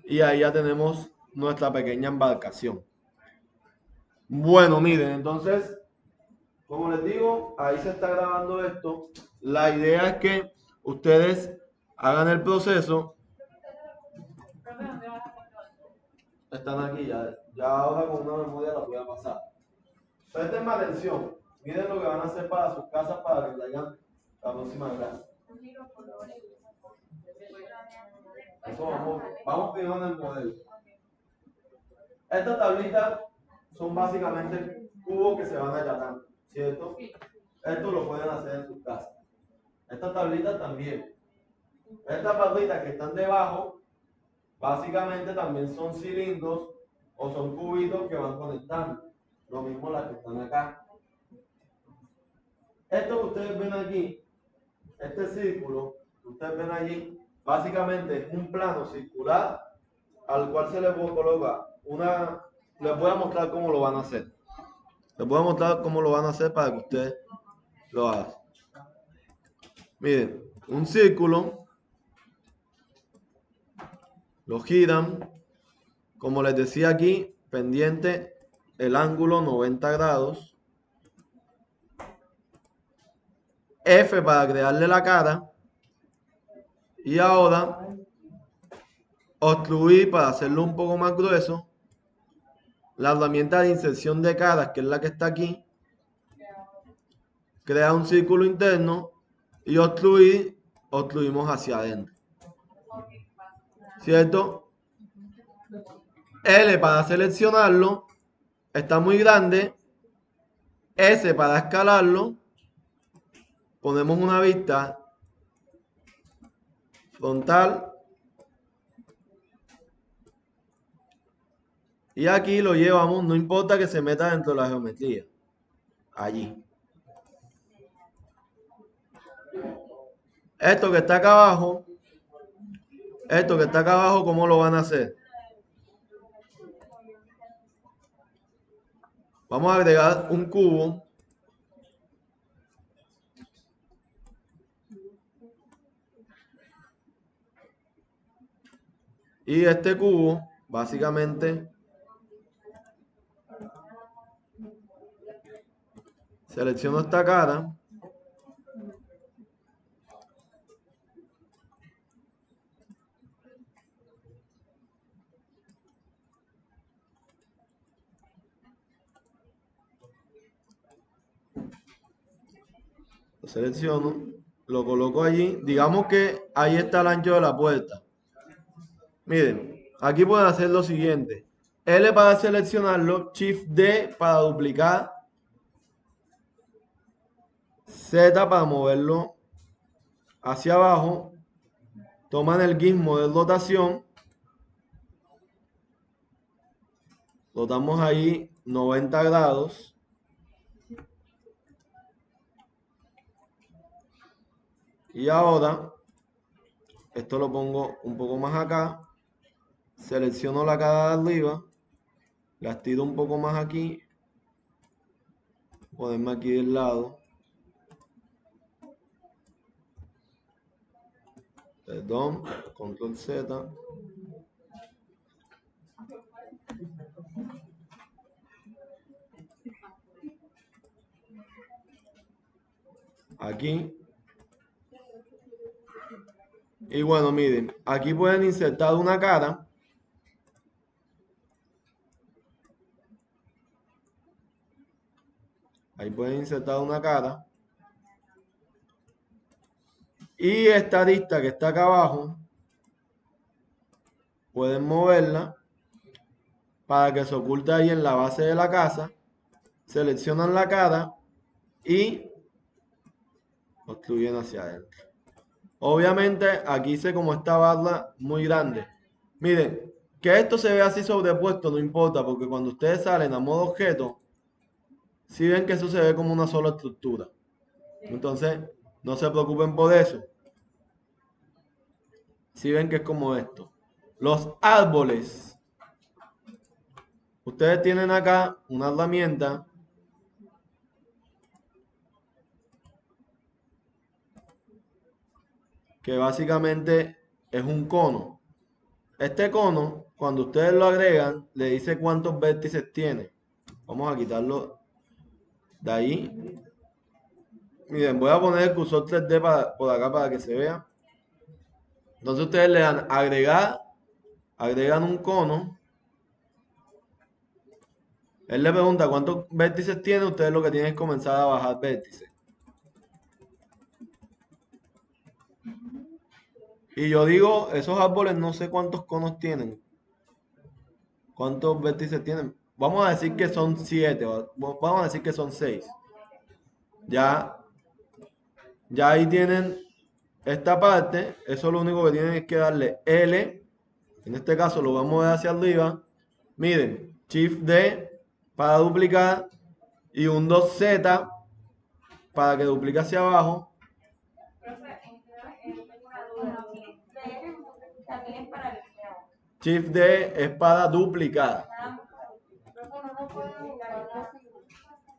A: Y ahí ya tenemos nuestra pequeña embarcación. Bueno, miren, entonces, como les digo, ahí se está grabando esto. La idea es que ustedes hagan el proceso. Están aquí ya. Ya ahora con una memoria la voy a pasar. Presten atención. Miren lo que van a hacer para sus casas para que traigan la próxima clase. Eso vamos primero en el modelo. Estas tablitas son básicamente cubos que se van allanando, ¿cierto? Esto lo pueden hacer en sus casas. Estas tablitas también. Estas barritas que están debajo, básicamente también son cilindros o son cubitos que van conectando. Lo mismo las que están acá. Esto que ustedes ven aquí, este círculo que ustedes ven allí, básicamente es un plano circular al cual se le coloca una. Les voy a mostrar cómo lo van a hacer. Les voy a mostrar cómo lo van a hacer para que ustedes lo hagan. Miren, un círculo, lo giran, como les decía aquí, pendiente el ángulo 90 grados. F para crearle la cara. Y ahora, obstruir para hacerlo un poco más grueso. La herramienta de inserción de caras, que es la que está aquí, crea un círculo interno y obstruimos hacia adentro. ¿Cierto? L para seleccionarlo, está muy grande. S para escalarlo, ponemos una vista frontal. Y aquí lo llevamos, no importa que se meta dentro de la geometría. Allí. Esto que está acá abajo, ¿cómo lo van a hacer? Vamos a agregar un cubo. Y este cubo, básicamente, selecciono esta cara. Lo selecciono, lo coloco allí. Digamos que ahí está el ancho de la puerta. Miren, aquí pueden hacer lo siguiente. L para seleccionarlo, Shift D para duplicar, Z para moverlo hacia abajo. Toman el gizmo de rotación. Rotamos ahí 90 grados. Y ahora, esto lo pongo un poco más acá. Selecciono la cara de arriba, las tiro un poco más aquí, ponerme aquí del lado. Perdón, control Z. Aquí. Y bueno, miren, aquí pueden insertar una cara. Ahí pueden insertar una cara. Y esta lista que está acá abajo, pueden moverla para que se oculte ahí en la base de la casa. Seleccionan la cara y construyen hacia adentro. Obviamente aquí hice como esta barra muy grande. Miren, que esto se vea así sobrepuesto no importa, porque cuando ustedes salen a modo objeto, si ven que eso se ve como una sola estructura. Entonces, no se preocupen por eso. Si ven que es como esto. Los árboles. Ustedes tienen acá una herramienta que básicamente es un cono. Este cono, cuando ustedes lo agregan, le dice cuántos vértices tiene. Vamos a quitarlo de ahí. Miren, voy a poner el cursor 3D por acá para que se vea. Entonces ustedes le dan agregar, agregan un cono. Él le pregunta cuántos vértices tiene, ustedes lo que tienen es comenzar a bajar vértices. Y yo digo, esos árboles no sé cuántos conos tienen. ¿Cuántos vértices tienen? Vamos a decir que son 7, vamos a decir que son 6. Ya ahí tienen esta parte, eso lo único que tienen es que darle L, en este caso lo vamos a ver hacia arriba, miren, Shift D para duplicar y un 2Z para que duplique hacia abajo.
B: También es para limpiar.
A: Shift D es para duplicar.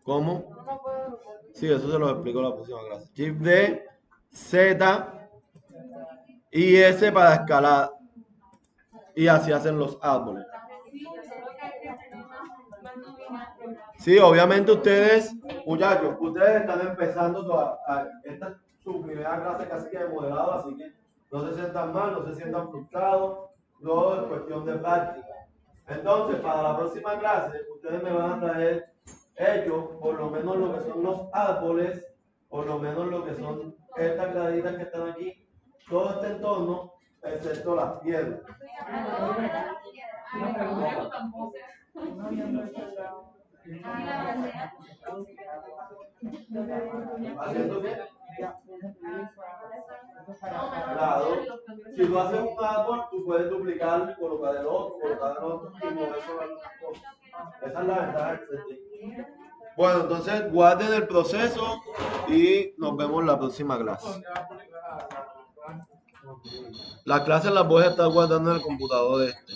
A: ¿Cómo? Sí, eso se los explico la próxima clase. Shift D, Z y S para escalar. Y así hacen los árboles. Sí, obviamente ustedes, muchachos, ustedes están empezando esta es su primera clase casi que de modelado, así que no se sientan mal, no se sientan frustrados, todo es cuestión de práctica. Entonces, para la próxima clase, ustedes me van a traer hechos, por lo menos lo que son los árboles, por lo menos lo que son estas graditas que están aquí, todo este entorno, excepto las piedras. ¿Haciendo qué? Claro. Si tú haces un árbol, tú puedes duplicarlo y colocar el otro y mover sobre las cosas. Esa es la ventaja del setting. Bueno, entonces guarden el proceso y nos vemos en la próxima clase. Las clases las voy a estar guardando en el computador este.